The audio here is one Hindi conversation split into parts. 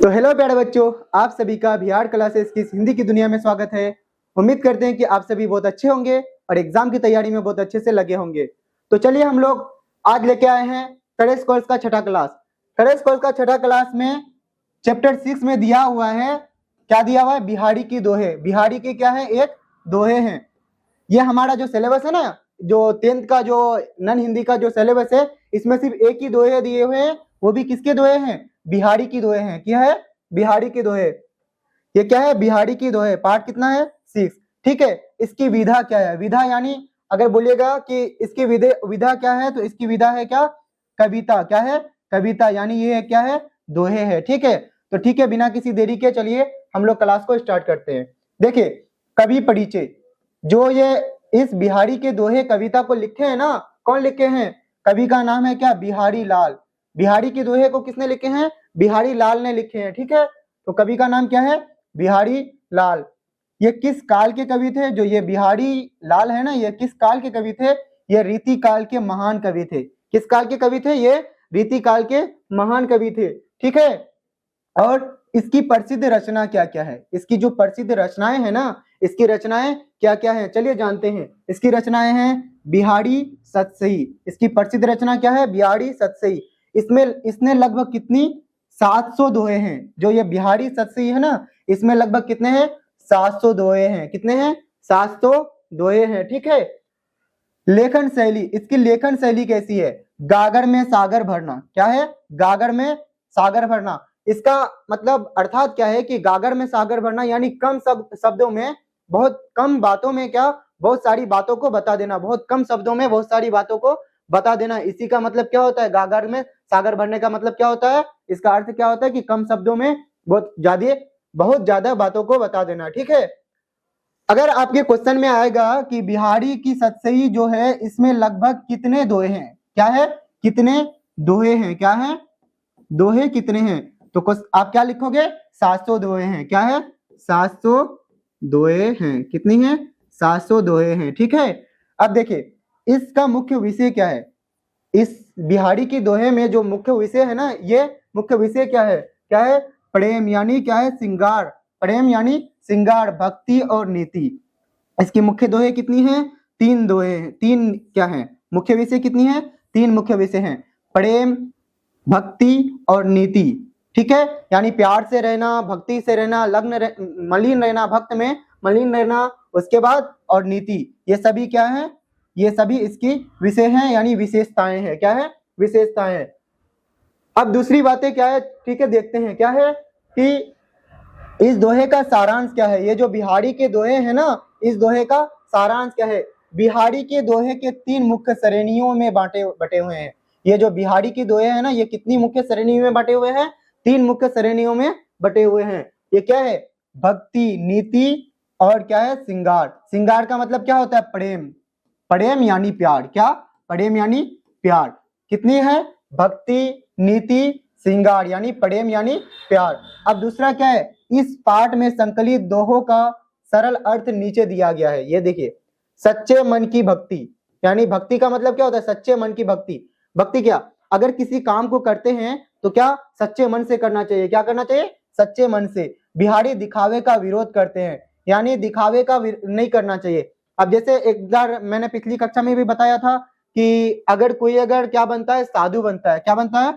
तो हेलो प्यारे बच्चों, आप सभी का बिहार क्लासेस की हिंदी की दुनिया में स्वागत है। उम्मीद करते हैं कि आप सभी बहुत अच्छे होंगे और एग्जाम की तैयारी में बहुत अच्छे से लगे होंगे। तो चलिए हम लोग आज लेके आए हैं करेस कोर्स का छठा क्लास। करेस कोर्स का छठा क्लास में चैप्टर 6 में दिया हुआ है, क्या दिया हुआ है? बिहारी की दोहे। बिहारी के क्या है? एक दोहे हैं। ये हमारा जो सिलेबस है ना, जो 10th का जो नन हिंदी का जो सिलेबस है, इसमें सिर्फ एक ही दोहे दिए हुए हैं, वो भी किसके दोहे हैं? बिहारी की दोहे हैं। क्या है? बिहारी की दोहे। ये क्या है? बिहारी की दोहे। पार्ट कितना है? 6। ठीक है। इसकी विधा क्या है? विधा यानी अगर बोलिएगा कि इसकी विधा क्या है, तो इसकी विधा है क्या? कविता। क्या है? कविता। यानी ये क्या है? दोहे है। ठीक है। तो ठीक है, बिना किसी देरी के चलिए हम लोग क्लास को स्टार्ट करते हैं। देखिए, कवि परिचय। जो ये इस बिहारी के दोहे कविता को लिखे हैं ना, कौन लिखे हैं? कवि का नाम है क्या? बिहारी लाल। बिहारी के दोहे को किसने लिखे हैं? बिहारी लाल ने लिखे हैं। ठीक है। तो कवि का नाम क्या है? बिहारी लाल। ये किस काल के कवि थे? जो ये बिहारी लाल है ना, ये किस काल के कवि थे? ये रीति काल के महान कवि थे। किस काल के कवि थे? ये रीति काल के महान कवि थे। ठीक है। और इसकी प्रसिद्ध रचना क्या क्या है? इसकी जो प्रसिद्ध रचनाएं हैं ना, इसकी रचनाएं क्या क्या है, चलिए जानते हैं। इसकी रचनाएं हैं बिहारी सतसई। इसकी प्रसिद्ध रचना क्या है? बिहारी सतसई। इसमें इसने लगभग कितनी? 700 दोहे हैं। जो ये बिहारी सतसई है ना, इसमें लगभग कितने हैं? 700 दोहे हैं। कितने हैं? 700 दोहे हैं। ठीक है। लेखन शैली, इसकी लेखन शैली कैसी है? गागर में सागर भरना। क्या है? गागर में सागर भरना। इसका मतलब अर्थात क्या है कि गागर में सागर भरना यानी कम शब्दों में, बहुत कम बातों में क्या, बहुत सारी बातों को बता देना। बहुत कम शब्दों में बहुत सारी बातों को बता देना। इसी का मतलब क्या होता है? गागर में सागर भरने का मतलब क्या होता है? इसका अर्थ क्या होता है कि कम शब्दों में बहुत ज्यादा बातों को बता देना। ठीक है। अगर आपके क्वेश्चन में आएगा कि बिहारी की सतसई जो है, इसमें लगभग कितने दोहे हैं? क्या है? कितने दोहे हैं? क्या है? दोहे कितने हैं? तो आप क्या लिखोगे? 700 दोहे हैं। क्या है? 700 दोहे हैं। कितनी है? 700 दोहे हैं। ठीक है। अब देखिए, इसका मुख्य विषय क्या है? इस बिहारी की दोहे में जो मुख्य विषय है ना, ये मुख्य विषय क्या है? क्या है? प्रेम यानी क्या है? श्रृंगार। प्रेम यानी श्रृंगार, भक्ति और नीति। इसकी मुख्य दोहे कितनी हैं? 3 दोहे हैं। 3 क्या है? मुख्य विषय कितनी है? 3 मुख्य विषय हैं। प्रेम, भक्ति और नीति। ठीक है। यानी प्यार से रहना, भक्ति से रहना, मलिन रहना, भक्त में मलिन रहना, उसके बाद और नीति। ये सभी क्या है? ये सभी इसकी विषय हैं, यानी विशेषताएं हैं। क्या है? विशेषताएं। अब दूसरी बातें क्या है? ठीक है, देखते हैं क्या है कि इस दोहे का सारांश क्या है। ये जो बिहारी के दोहे हैं ना, इस दोहे का सारांश क्या है? बिहारी के दोहे के 3 मुख्य श्रेणियों में बटे हुए हैं। ये जो बिहारी की दोहे है ना, ये कितनी मुख्य श्रेणियों में बटे हुए हैं? 3 मुख्य श्रेणियों में बटे हुए हैं। ये क्या है? भक्ति, नीति और क्या है? श्रृंगार। श्रृंगार का मतलब क्या होता है? प्रेम। प्रेम यानी प्यार। क्या? प्रेम यानी प्यार। कितनी है? भक्ति, नीति, श्रृंगार, यानी प्रेम यानी प्यार। अब दूसरा क्या है? इस पाठ में संकलित दोहों का सरल अर्थ नीचे दिया गया है। ये देखिए, सच्चे मन की भक्ति। यानी भक्ति का मतलब क्या होता है? सच्चे मन की भक्ति। भक्ति क्या? अगर किसी काम को करते हैं तो क्या सच्चे मन से करना चाहिए। क्या करना चाहिए? सच्चे मन से। बिहारी दिखावे का विरोध करते हैं, यानी दिखावे का नहीं करना चाहिए। अब जैसे एक बार मैंने पिछली कक्षा में भी बताया था कि अगर कोई क्या बनता है? साधु बनता है। क्या बनता है?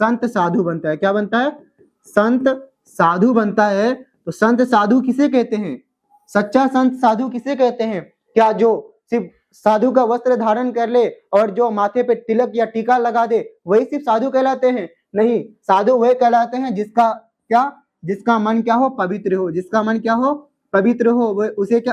संत साधु बनता है। क्या बनता है? संत साधु बनता है। तो संत साधु किसे कहते हैं? सच्चा संत साधु किसे कहते हैं? क्या जो सिर्फ साधु का वस्त्र धारण कर ले और जो माथे पे तिलक या टीका लगा दे, वही सिर्फ साधु कहलाते हैं? नहीं, साधु वही कहलाते हैं जिसका क्या? जिसका मन क्या हो? पवित्र हो। जिसका मन क्या हो? पवित्र हो,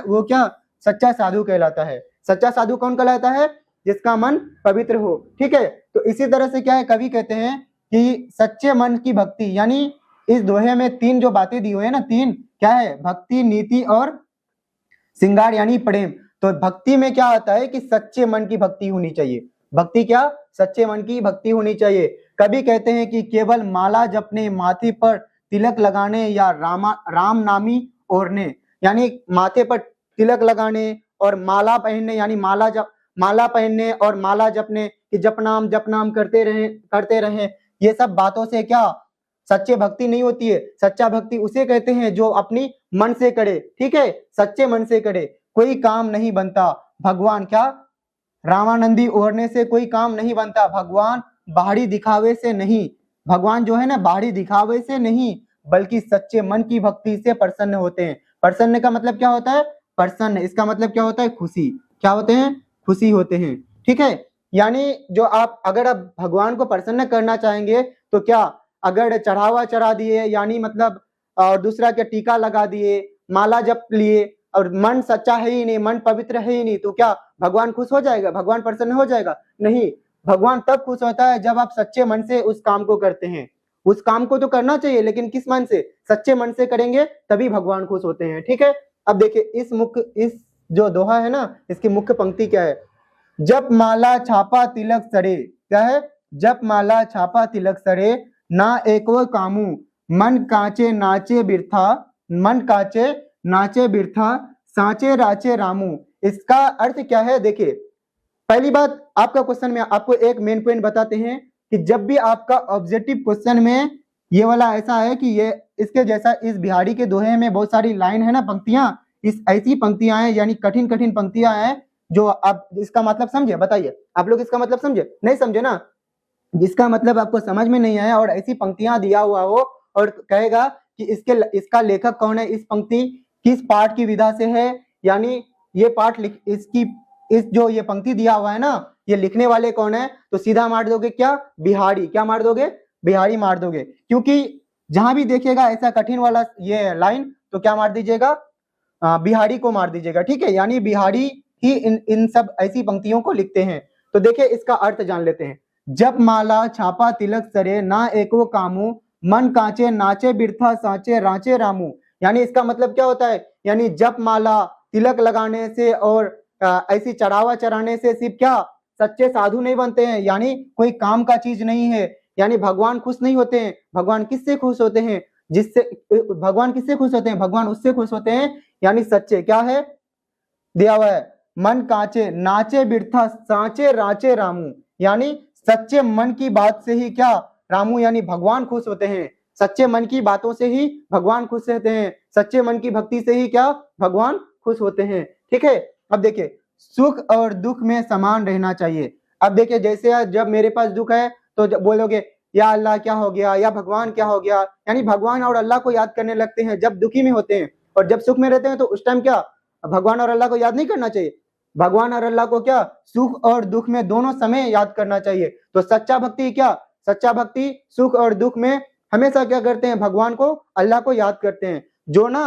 वो क्या? सच्चा साधु कहलाता है। सच्चा साधु कौन कहलाता है? जिसका मन पवित्र हो। ठीक है। तो इसी तरह से क्या है, कवि कहते हैं कि सच्चे मन की भक्ति, यानी इस दोहे में 3 जो बातें दी हुई है ना, 3 क्या है? भक्ति, नीति और श्रृंगार यानी प्रेम। तो भक्ति में क्या आता है कि सच्चे मन की भक्ति होनी चाहिए। भक्ति क्या? सच्चे मन की भक्ति होनी चाहिए। कवि कहते हैं कि केवल माला जपने, माथे पर तिलक लगाने या राम नामी ओढ़ने, यानी माथे पर तिलक लगाने और माला पहनने, यानी माला पहनने और माला जपने कि जप नाम करते रहे, ये सब बातों से क्या? सच्चे भक्ति नहीं होती है। सच्चा भक्ति उसे कहते हैं जो अपनी मन से करे, ठीक है, सच्चे मन से करे। कोई काम नहीं बनता भगवान क्या रामानंदी ओढ़ने से कोई काम नहीं बनता, भगवान बाहरी दिखावे से नहीं, भगवान जो है ना बाहरी दिखावे से नहीं बल्कि सच्चे मन की भक्ति से प्रसन्न होते हैं। प्रसन्न का मतलब क्या होता है? प्रसन्न, इसका मतलब क्या होता है? खुशी। क्या होते हैं? खुशी होते हैं, ठीक है। यानी जो आप अगर आप भगवान को प्रसन्न करना चाहेंगे तो क्या, अगर चढ़ावा चढ़ा दिए यानी मतलब और दूसरा क्या टीका लगा दिए, माला जप लिए और मन सच्चा है ही नहीं, मन पवित्र है ही नहीं, तो क्या भगवान खुश हो जाएगा? भगवान प्रसन्न हो जाएगा? नहीं, भगवान तब खुश होता है जब आप सच्चे मन से उस काम को करते हैं। उस काम को तो करना चाहिए लेकिन किस मन से? सच्चे मन से करेंगे तभी भगवान खुश होते हैं, ठीक है। अब देखिए इस जो दोहा है ना, इसकी मुख्य पंक्ति क्या है? जप माला छापा तिलक सरे, क्या है? जप माला छापा तिलक सरे, ना एको कामू, मन कांचे नाचे बिरथा, मन कांचे नाचे बिरथा, सांचे राचे रामू। इसका अर्थ क्या है? देखिए पहली बात, आपका क्वेश्चन में आपको एक मेन पॉइंट बताते हैं कि जब भी आपका ऑब्जेक्टिव क्वेश्चन में ये वाला ऐसा है कि ये इसके जैसा इस बिहारी के दोहे में बहुत सारी लाइन है ना, पंक्तियां, इस ऐसी पंक्तियां हैं यानी कठिन कठिन पंक्तियां हैं जो आप इसका मतलब समझे? बताइए आप लोग इसका मतलब समझे? नहीं समझे ना, जिसका मतलब आपको समझ में नहीं आया और ऐसी पंक्तियां दिया हुआ हो और कहेगा कि इसका लेखक कौन है, इस पंक्ति किस पाठ की विधा से है, यानी ये पाठ इसकी इस जो ये पंक्ति दिया हुआ है ना, ये लिखने वाले कौन है, तो सीधा मार दोगे क्या? बिहारी। क्या मार दोगे? बिहारी मार दोगे, क्योंकि जहां भी देखिएगा ऐसा कठिन वाला ये लाइन तो क्या मार दीजिएगा? बिहारी को मार दीजिएगा, ठीक है। यानी बिहारी ही इन सब ऐसी पंक्तियों को लिखते हैं। तो देखिए इसका अर्थ जान लेते हैं। जप माला छापा तिलक सरे, ना एको कामू, मन कांचे नाचे बिरथा, सांचे रांचे रामू। यानी इसका मतलब क्या होता है? यानी जप माला तिलक लगाने से और ऐसी चढ़ावा चढ़ाने से सिर्फ क्या सच्चे साधु नहीं बनते हैं, यानी कोई काम का चीज नहीं है, यानी भगवान खुश नहीं होते हैं। भगवान किससे खुश होते हैं? भगवान किससे खुश होते हैं? भगवान उससे खुश होते हैं यानी सच्चे, क्या है दिया हुआ है, मन कांचे नाचे बिरथा, सांचे राचे रामू। यानी सच्चे मन की बात से ही क्या रामू यानी भगवान खुश होते हैं। सच्चे मन की बातों से ही भगवान खुश रहते हैं, सच्चे मन की भक्ति से ही क्या भगवान खुश होते हैं, ठीक है। अब देखिए सुख और दुख में समान रहना चाहिए। अब देखिए जैसे जब मेरे पास दुख है तो जब बोलोगे या अल्लाह क्या हो गया, या भगवान क्या हो गया, यानी भगवान और अल्लाह को याद करने लगते हैं जब दुखी में होते हैं, और जब सुख में रहते हैं तो उस टाइम क्या भगवान और अल्लाह को याद नहीं करना चाहिए? भगवान और अल्लाह को क्या सुख और दुख में दोनों समय याद करना चाहिए। तो सच्चा भक्ति क्या, सच्चा भक्ति सुख और दुख में हमेशा क्या करते हैं? भगवान को अल्लाह को याद करते हैं। जो ना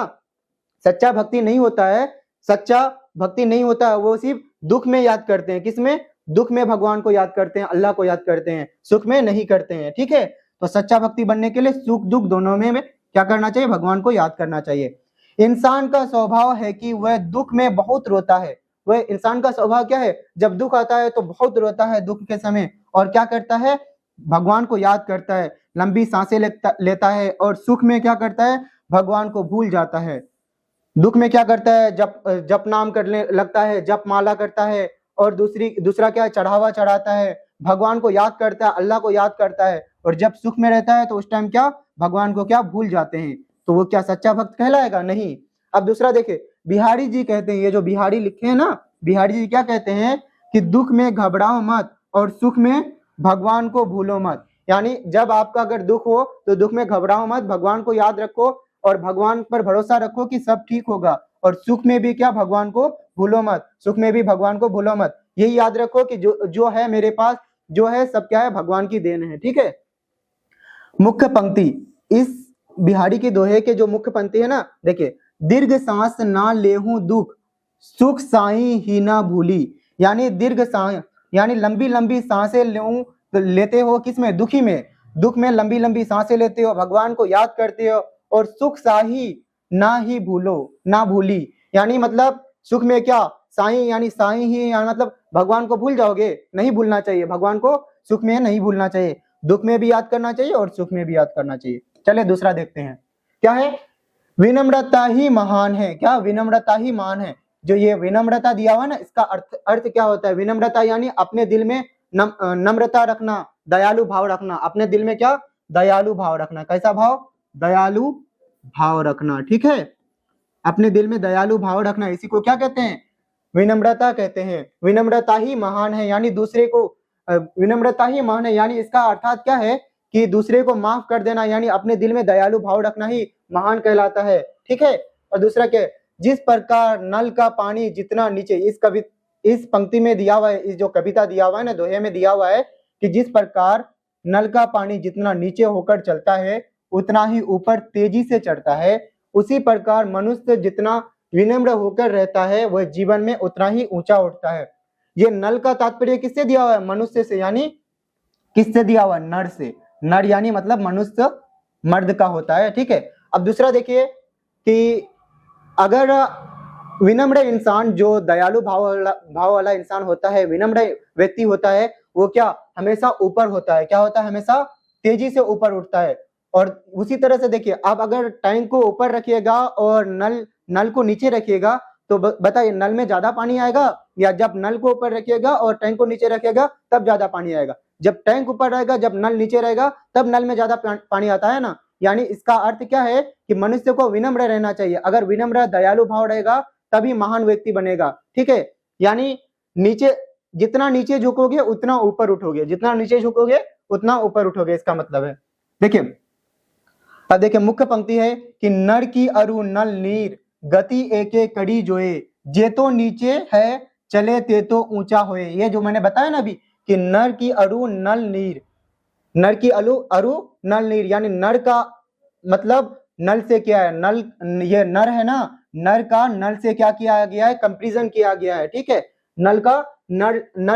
सच्चा भक्ति नहीं होता है, सच्चा भक्ति नहीं होता है, वो सिर्फ दुख में याद करते हैं। किसमें? दुख में भगवान को याद करते हैं, अल्लाह को याद करते हैं, सुख में नहीं करते हैं, ठीक है। तो सच्चा भक्ति बनने के लिए सुख दुख दोनों में क्या करना चाहिए? भगवान को याद करना चाहिए। इंसान का स्वभाव है कि वह दुख में बहुत रोता है। वह इंसान का स्वभाव क्या है? जब दुख आता है तो बहुत रोता है दुख के समय, और क्या करता है? भगवान को याद करता है, लंबी सांसें लेता है, और सुख में क्या करता है? भगवान को भूल जाता है। दुख में क्या करता है? जप नाम करने लगता है, जप माला करता है, और दूसरा क्या है? चढ़ावा चढ़ाता है, भगवान को याद करता है, अल्लाह को याद करता है। और जब सुख में रहता है तो उस टाइम क्या भगवान को क्या भूल जाते हैं। तो वो क्या सच्चा भक्त कहलाएगा? नहीं। अब दूसरा देखे, बिहारी जी कहते हैं, ये जो बिहारी लिखे हैं ना, बिहारी जी क्या कहते हैं कि दुख में घबराओ मत और सुख में भगवान को भूलो मत। यानी जब आपका अगर दुख हो तो दुख में घबराओ मत, भगवान को याद रखो और भगवान पर भरोसा रखो कि सब ठीक होगा। और सुख में भी क्या भगवान को भूलो मत, सुख में भी भगवान को भूलो मत। यही याद रखो कि जो है मेरे पास, जो है सब क्या है? भगवान की देन है, ठीक है। मुख्य पंक्ति, इस बिहारी के दोहे के जो मुख्य पंक्ति है ना, देखिए, दीर्घ सांस ना लेहूं दुख, सुख साई ही ना भूली। यानी दीर्घ सांस यानी लंबी लंबी सांसें लेते हो, किसमें? दुखी में। दुख में लंबी लंबी सांसें लेते हो, भगवान को याद करते हो, और सुख साही ना ही भूलो, ना भूली। यानी मतलब सुख में क्या साई, यानी साई ही, यानी मतलब भगवान को भूल जाओगे, नहीं भूलना चाहिए भगवान को, सुख में नहीं भूलना चाहिए, दुख में भी याद करना चाहिए और सुख में भी याद करना चाहिए। चलिए दूसरा देखते हैं, क्या है? विनम्रता ही महान है। क्या? विनम्रता ही महान है। जो ये विनम्रता दिया हुआ ना, इसका अर्थ क्या होता है? विनम्रता यानी अपने दिल में नम्रता रखना, दयालु भाव रखना, अपने दिल में क्या दयालु भाव रखना। कैसा भाव? दयालु भाव रखना। ठीक है, अपने दिल में दयालु भाव रखना, इसी को क्या कहते हैं? विनम्रता कहते हैं। विनम्रता ही महान है, यानी दूसरे को विनम्रता ही महान है, यानी इसका अर्थात क्या है कि दूसरे को माफ कर देना, यानी अपने दिल में दयालु भाव रखना ही महान कहलाता है। ठीक है, और दूसरा क्या है? जिस प्रकार नल का पानी जितना नीचे, इस पंक्ति में दिया हुआ है, इस जो कविता दिया हुआ है ना, दोहे में दिया हुआ है कि जिस प्रकार नल का पानी जितना नीचे होकर चलता है उतना ही ऊपर तेजी से चढ़ता है, उसी प्रकार मनुष्य जितना विनम्र होकर रहता है वह जीवन में उतना ही ऊंचा उठता है। ये नल का तात्पर्य किससे दिया हुआ है? मनुष्य से, यानी किससे दिया हुआ? नर से। नर यानी मतलब मनुष्य मर्द का होता है। ठीक है, अब दूसरा देखिए कि अगर विनम्र इंसान, जो दयालु भाव वाला इंसान होता है, विनम्र व्यक्ति होता है, वो क्या हमेशा ऊपर होता है। क्या होता है? हमेशा तेजी से ऊपर उठता है। और उसी तरह से देखिए, आप अगर टैंक को ऊपर रखिएगा और नल को नीचे रखिएगा तो बताइए नल में ज्यादा पानी आएगा, या जब नल को ऊपर रखिएगा और टैंक को नीचे रखिएगा तब ज्यादा पानी आएगा? जब टैंक ऊपर रहेगा, जब नल नीचे रहेगा तब नल में ज्यादा पानी आता है ना। यानी इसका अर्थ क्या है कि मनुष्य को विनम्र रहना चाहिए। अगर विनम्र दयालु भाव रहेगा तभी महान व्यक्ति बनेगा। ठीक है, यानी जितना नीचे झुकोगे उतना ऊपर उठोगे, जितना नीचे झुकोगे उतना ऊपर उठोगे, इसका मतलब है। देखिए, अब देखिए मुख्य पंक्ति है कि नर की अरु नल नीर गति एके कड़ी जोए, जे तो नीचे है चले ते तो ऊंचा होए। ये जो मैंने बताया ना अभी कि नर की अरु नल नीर, नर की अरु नल नीर, यानी नर का मतलब नल से क्या है? नल, ये नर है ना, नर का नल से क्या किया गया है? कंपैरिजन किया गया है। ठीक है, नल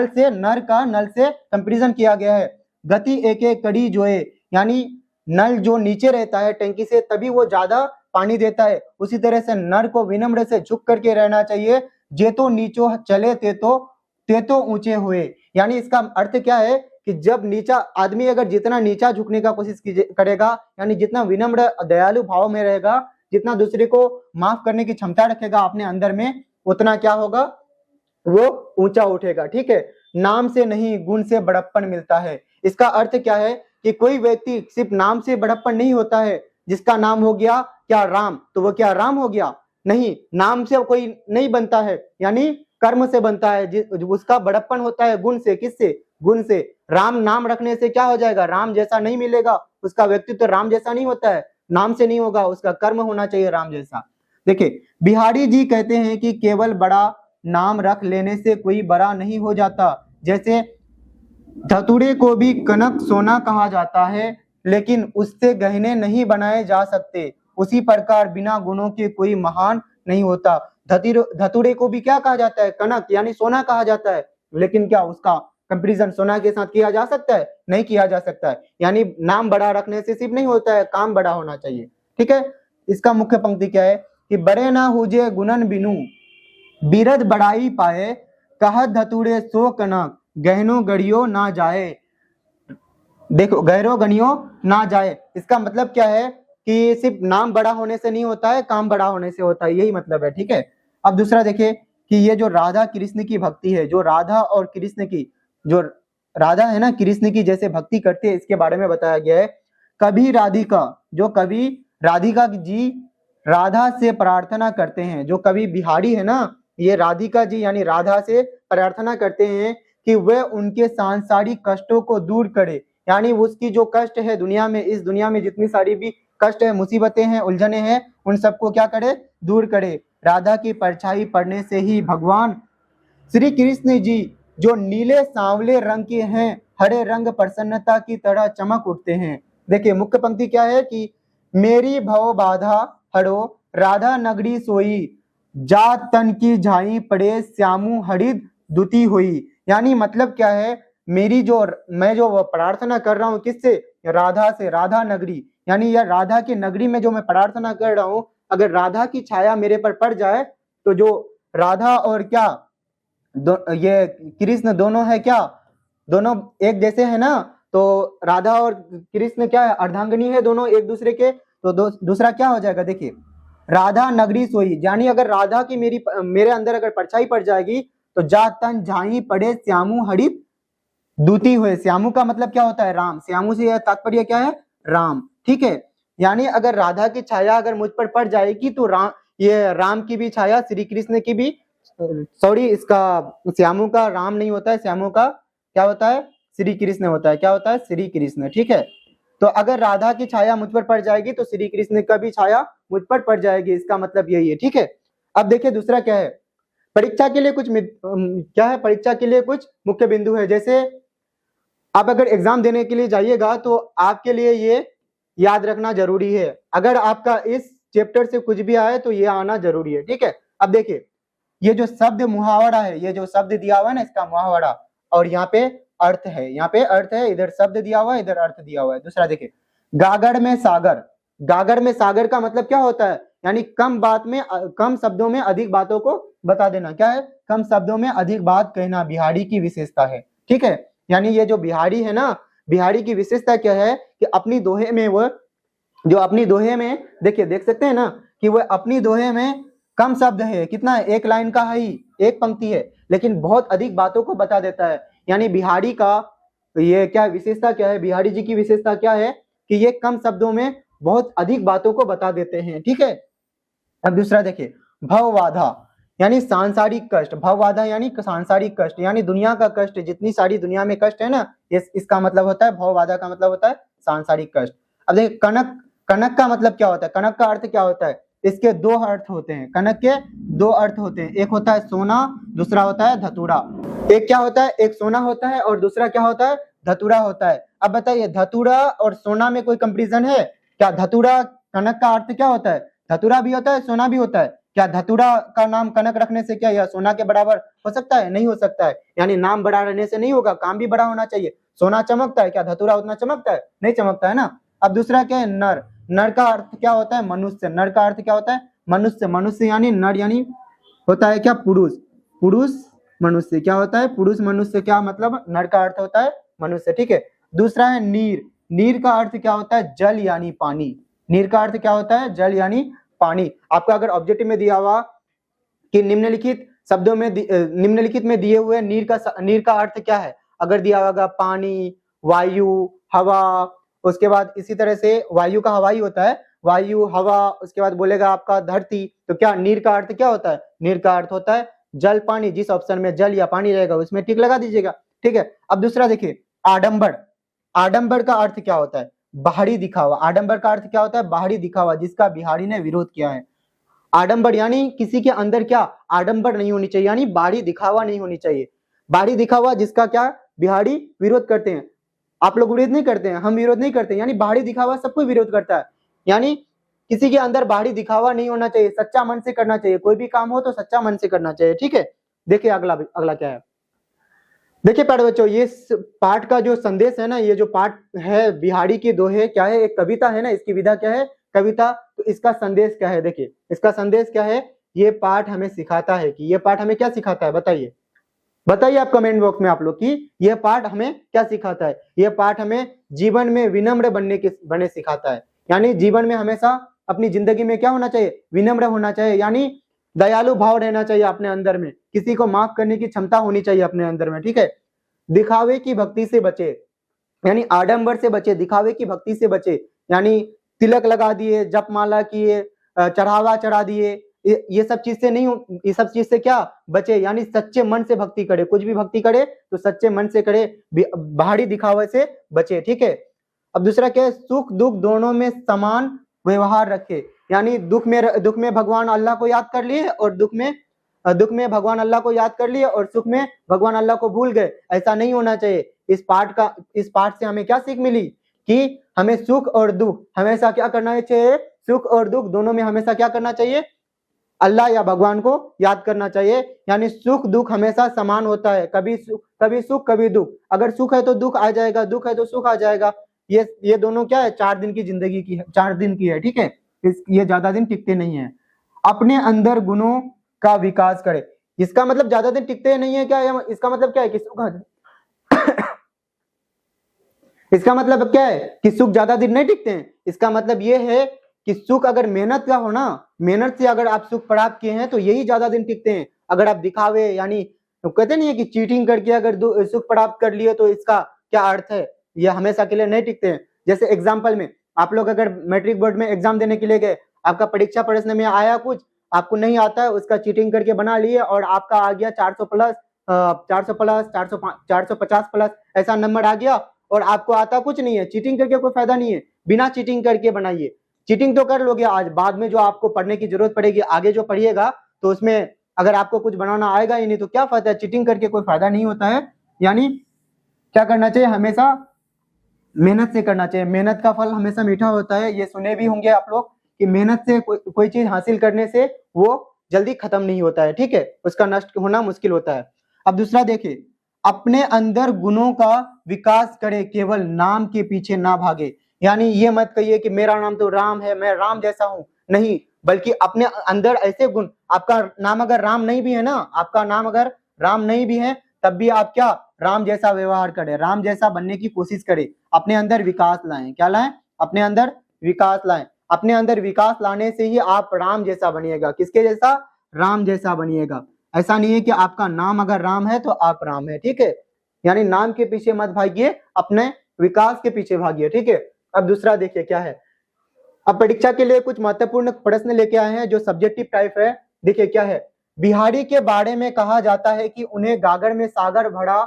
से कंपैरिजन किया गया है। गति एके कड़ी जोए, यानी नल जो नीचे रहता है टंकी से तभी वो ज्यादा पानी देता है। उसी तरह से नर को विनम्र से झुक करके रहना चाहिए। जे तो नीचो चले ते तो ऊंचे हुए, यानी इसका अर्थ क्या है कि जब नीचा आदमी अगर जितना नीचा झुकने का कोशिश करेगा, यानी जितना विनम्र दयालु भाव में रहेगा, जितना दूसरे को माफ करने की क्षमता रखेगा अपने अंदर में, उतना क्या होगा? वो ऊंचा उठेगा। ठीक है, नाम से नहीं गुण से बड़प्पन मिलता है। इसका अर्थ क्या है कि कोई व्यक्ति सिर्फ नाम से बड़प्पन नहीं होता है। जिसका नाम हो गया क्या? राम, तो वो क्या राम हो गया? नहीं, नाम से कोई नहीं बनता है, यानी कर्म से बनता है। उसका बड़प्पन होता है गुण से। किससे? गुण से। राम नाम रखने से क्या हो जाएगा? राम जैसा नहीं मिलेगा, उसका व्यक्तित्व राम जैसा नहीं होता है, नाम से नहीं होगा, उसका कर्म होना चाहिए राम जैसा। देखिए, बिहारी जी कहते हैं कि केवल बड़ा नाम रख लेने से कोई बड़ा नहीं हो जाता। जैसे धतूरे को भी कनक सोना कहा जाता है, लेकिन उससे गहने नहीं बनाए जा सकते, उसी प्रकार बिना गुणों के कोई महान नहीं होता। धतूरे को भी क्या कहा जाता है? कनक, यानी सोना कहा जाता है, लेकिन क्या उसका कंपैरिजन सोना के साथ किया जा सकता है? नहीं किया जा सकता है। यानी नाम बड़ा रखने से सिर्फ नहीं होता है, काम बड़ा होना चाहिए। ठीक है, इसका मुख्य पंक्ति क्या है कि बड़े ना हुजे गुणन बिनु बिरद बड़ाई पाए, कहत धतूरे सो कनक गहनो गड़ियो ना जाए। देखो, गहरो गणियो ना जाए, इसका मतलब क्या है कि सिर्फ नाम बड़ा होने से नहीं होता है, काम बड़ा होने से होता है, यही मतलब है। ठीक है, अब दूसरा देखिए कि ये जो राधा कृष्ण की भक्ति है, जो राधा और कृष्ण की, जो राधा है ना कृष्ण की जैसे भक्ति करते हैं, इसके बारे में बताया गया है। कभी राधिका, जो कवि राधिका जी राधा से प्रार्थना करते हैं, जो कवि बिहारी है ना, ये राधिका जी यानी राधा से प्रार्थना करते हैं कि वह उनके सांसारिक कष्टों को दूर करे, यानी उसकी जो कष्ट है दुनिया में, इस दुनिया में जितनी सारी भी कष्ट है, मुसीबतें हैं, उलझने हैं, उन सबको क्या करे? दूर करे। राधा की परछाई पड़ने से ही भगवान श्री कृष्ण जी जो नीले सांवले रंग के हैं, हरे रंग प्रसन्नता की तरह चमक उठते हैं। देखिए, मुख्य पंक्ति क्या है कि मेरी भव बाधा हरो राधा नगरी सोई, जात तन की झाई पड़े श्यामू हरिद दुती हुई। यानी मतलब क्या है, मैं जो प्रार्थना कर रहा हूँ किससे? राधा से, राधा नगरी, यानी यह राधा की नगरी में जो मैं प्रार्थना कर रहा हूँ, अगर राधा की छाया मेरे पर पड़ जाए तो जो राधा और क्या ये कृष्ण दोनों है क्या? दोनों एक जैसे है ना, तो राधा और कृष्ण क्या है? अर्धांगिनी है दोनों एक दूसरे के। तो दूसरा क्या हो जाएगा? देखिए, राधा नगरी सोई, यानी अगर राधा की मेरे अंदर अगर परछाई पड़ जाएगी तो जा तन झाई पड़े श्यामू हरित दूती हुए। श्यामू का मतलब क्या होता है? राम। श्यामू से यह तात्पर्य क्या है? राम, ठीक है। यानी अगर राधा की छाया अगर मुझ पर पड़ जाएगी तो ये राम की भी छाया, श्री कृष्ण की भी, सॉरी इसका श्यामू का राम नहीं होता है, श्यामू का क्या होता है, श्री कृष्ण होता है। क्या होता है, श्री कृष्ण, ठीक है। तो अगर राधा की छाया मुझ पर पड़ जाएगी तो श्री कृष्ण का भी छाया मुझ पर पड़ जाएगी, इसका मतलब यही है, ठीक है। अब देखिए दूसरा क्या है, परीक्षा के लिए कुछ क्या है, परीक्षा के लिए कुछ मुख्य बिंदु है। जैसे आप अगर एग्जाम देने के लिए जाइएगा तो आपके लिए ये याद रखना जरूरी है, अगर आपका इस चैप्टर से कुछ भी आए तो ये आना जरूरी है, ठीक है। अब देखिए ये जो शब्द मुहावरा है, ये जो शब्द दिया हुआ है ना इसका मुहावरा, और यहाँ पे अर्थ है, यहाँ पे अर्थ है, इधर शब्द दिया हुआ है, इधर अर्थ दिया हुआ है। दूसरा देखिए, गागर में सागर, गागर में सागर का मतलब क्या होता है, यानी कम बात में कम शब्दों में अधिक बातों को बता देना। क्या है, कम शब्दों में अधिक बात कहना बिहारी की विशेषता है, ठीक है। यानी ये जो बिहारी है ना, बिहारी की विशेषता क्या है कि अपनी दोहे में वो जो अपनी दोहे में देखिए, देख सकते हैं ना कि वो अपनी दोहे में कम शब्द है, कितना है, एक लाइन का है ही, एक पंक्ति है, लेकिन बहुत अधिक बातों को बता देता है। यानी बिहारी का ये क्या विशेषता क्या है, बिहारी जी की विशेषता क्या है कि ये कम शब्दों में बहुत अधिक बातों को बता देते हैं, ठीक है। अब दूसरा देखिए, भवबाधा यानी सांसारिक कष्ट, भवबाधा यानी सांसारिक कष्ट, यानी दुनिया का कष्ट, जितनी सारी दुनिया में कष्ट है ना, इसका मतलब होता है भवबाधा का मतलब होता है सांसारिक कष्ट। अब देखिए कनक, कनक का मतलब क्या होता है, कनक का अर्थ क्या होता है, इसके दो अर्थ होते हैं, कनक के दो अर्थ होते हैं, एक होता है सोना, दूसरा होता है धतूरा। एक क्या होता है, एक सोना होता है और दूसरा क्या होता है, धतूरा होता है। अब बताइए धतूरा और सोना में कोई कंपैरिजन है क्या, धतूरा कनक का अर्थ क्या होता है, धतूरा भी होता है सोना भी होता है, क्या धतूरा का नाम कनक रखने से क्या यह सोना के बराबर हो सकता है, नहीं हो सकता है। यानी नाम बड़ा रहने से नहीं होगा, काम भी बड़ा होना चाहिए। सोना चमकता है, क्या धतूरा उतना चमकता है, नहीं चमकता है ना। अब दूसरा क्या है, नर, नर का अर्थ क्या होता है, मनुष्य, नर का अर्थ क्या होता है, मनुष्य, मनुष्य यानी नर यानी होता है क्या, पुरुष, पुरुष मनुष्य क्या होता है, पुरुष मनुष्य, क्या मतलब, नर का अर्थ होता है मनुष्य, ठीक है। दूसरा है नीर, नीर का अर्थ क्या होता है, जल यानी पानी, नीर का अर्थ क्या होता है, जल यानी पानी। आपको अगर ऑब्जेक्टिव में दिया हुआ कि निम्नलिखित शब्दों में निम्नलिखित में दिए हुए नीर का अर्थ क्या है, अगर दिया होगा पानी, वायु, हवा, उसके बाद इसी तरह से वायु का हवा ही होता है, वायु, हवा, उसके बाद बोलेगा आपका धरती, तो क्या नीर का अर्थ क्या होता है, नीर का अर्थ होता है जल पानी। जिस ऑप्शन में जल या पानी रहेगा उसमें टिक लगा दीजिएगा, ठीक है। अब दूसरा देखिए, आडंबर, आडंबर का अर्थ क्या होता है, बाहरी दिखावा, आडंबर का अर्थ क्या होता है, बाहरी दिखावा, जिसका बिहारी ने विरोध किया है। आडंबर यानी किसी के अंदर क्या आडंबर नहीं होनी चाहिए, यानी बाहरी दिखावा नहीं होनी चाहिए, बाहरी दिखावा जिसका क्या बिहारी विरोध करते हैं। आप लोग विरोध नहीं करते हैं, हम विरोध नहीं करते हैं, यानी बाहरी दिखावा सबको विरोध करता है। यानी किसी के अंदर बाहरी दिखावा नहीं होना चाहिए, सच्चा मन से करना चाहिए, कोई भी काम हो तो सच्चा मन से करना चाहिए, ठीक है। देखिए अगला अगला क्या है, देखिए प्यारे बच्चों, ये पाठ का जो संदेश है ना, ये जो पाठ है बिहारी की दोहे क्या है, एक कविता है ना, इसकी विधा क्या है, कविता। तो इसका संदेश क्या है, देखिए इसका संदेश क्या है, ये पाठ हमें सिखाता है कि ये पाठ हमें क्या सिखाता है, बताइए, बताइए आप कमेंट बॉक्स में आप लोग की यह पाठ हमें क्या सिखाता है। यह पाठ हमें जीवन में विनम्र बने सिखाता है, यानी जीवन में हमेशा अपनी जिंदगी में क्या होना चाहिए, विनम्र होना चाहिए, यानी दयालु भाव रहना चाहिए अपने अंदर में, किसी को माफ करने की क्षमता होनी चाहिए अपने अंदर में, ठीक है। दिखावे की भक्ति से बचे, यानी आडंबर से बचे, दिखावे की भक्ति से बचे, यानी तिलक लगा दिए, जप माला किए, चढ़ावा चढ़ा दिए, ये सब चीज से नहीं, ये सब चीज से क्या बचे, यानी सच्चे मन से भक्ति करे, कुछ भी भक्ति करे तो सच्चे मन से करे, बाहरी दिखावे से बचे, ठीक है। अब दूसरा क्या है, सुख दुख दोनों में समान व्यवहार रखे, यानी दुख में भगवान अल्लाह को याद कर लिए और दुख में भगवान अल्लाह को याद कर लिए और सुख में भगवान अल्लाह को भूल गए, ऐसा नहीं होना चाहिए। इस पाठ से हमें क्या सीख मिली कि हमें सुख और दुख हमेशा क्या करना चाहिए, सुख और दुख दोनों में हमेशा क्या करना चाहिए, अल्लाह या भगवान को याद करना चाहिए, यानी सुख दुख हमेशा समान होता है, कभी सुख कभी दुख, अगर सुख है तो दुख आ जाएगा, दुख है तो सुख आ जाएगा, ये दोनों क्या है, 4 दिन की जिंदगी की है, 4 दिन की है, ठीक है, ये ज्यादा दिन टिकते नहीं है। अपने अंदर गुणों का विकास करे, इसका मतलब ज्यादा दिन टिकते नहीं है क्या, इसका मतलब क्या है कि इसका मतलब क्या है कि सुख ज्यादा दिन नहीं टिकते हैं, इसका मतलब ये है कि सुख अगर मेहनत का हो ना, मेहनत से अगर आप सुख प्राप्त किए हैं तो यही ज्यादा दिन टिकते हैं। अगर आप दिखावे यानी तो कहते नहीं है कि चीटिंग करके अगर सुख प्राप्त कर लिए तो इसका क्या अर्थ है, यह हमेशा के लिए नहीं टिकते हैं। जैसे एग्जाम्पल में आप लोग अगर मैट्रिक बोर्ड में एग्जाम देने के लिए गए, आपका परीक्षा प्रश्न में आया कुछ, आपको नहीं आता है, उसका चीटिंग करके बना लिए और आपका आ गया 400 प्लस, 400 प्लस, 450 प्लस, ऐसा नंबर आ गया और आपको आता कुछ नहीं है। चीटिंग करके कोई फायदा नहीं है, बिना चीटिंग करके बनाइए। चीटिंग तो कर लोगे आज, बाद में जो आपको पढ़ने की जरूरत पड़ेगी, आगे जो पढ़िएगा तो उसमें अगर आपको कुछ बनाना आएगा ही नहीं तो क्या फायदा है। चीटिंग करके कोई फायदा नहीं होता है। यानी क्या करना चाहिए, हमेशा मेहनत से करना चाहिए। मेहनत का फल हमेशा मीठा होता है। ये सुने भी होंगे आप लोग कि मेहनत से कोई चीज हासिल करने से वो जल्दी खत्म नहीं होता है, ठीक है, उसका नष्ट होना मुश्किल होता है। अब दूसरा देखिए, अपने अंदर गुणों का विकास करे, केवल नाम के पीछे ना भागे। यानी ये मत कहिए कि मेरा नाम तो राम है, मैं राम जैसा हूं, नहीं, बल्कि अपने अंदर ऐसे गुण, आपका नाम अगर राम नहीं भी है ना, आपका नाम अगर राम नहीं भी है, तब भी आप क्या, राम जैसा व्यवहार करें, राम जैसा बनने की कोशिश करें, अपने अंदर विकास लाएं। क्या लाएं? अपने अंदर विकास लाएं। अपने अंदर विकास लाने से ही आप राम जैसा बनिएगा। किसके जैसा? राम जैसा बनिएगा। ऐसा नहीं है कि आपका नाम अगर राम है तो आप राम है, ठीक है। यानी नाम के पीछे मत भागिए, अपने विकास के पीछे भागिए, ठीक है। अब दूसरा देखिए क्या है। अब परीक्षा के लिए कुछ महत्वपूर्ण प्रश्न लेके आए हैं जो सब्जेक्टिव टाइप है। देखिए क्या है, बिहारी के बारे में कहा जाता है कि उन्हें गागर में सागर भरा,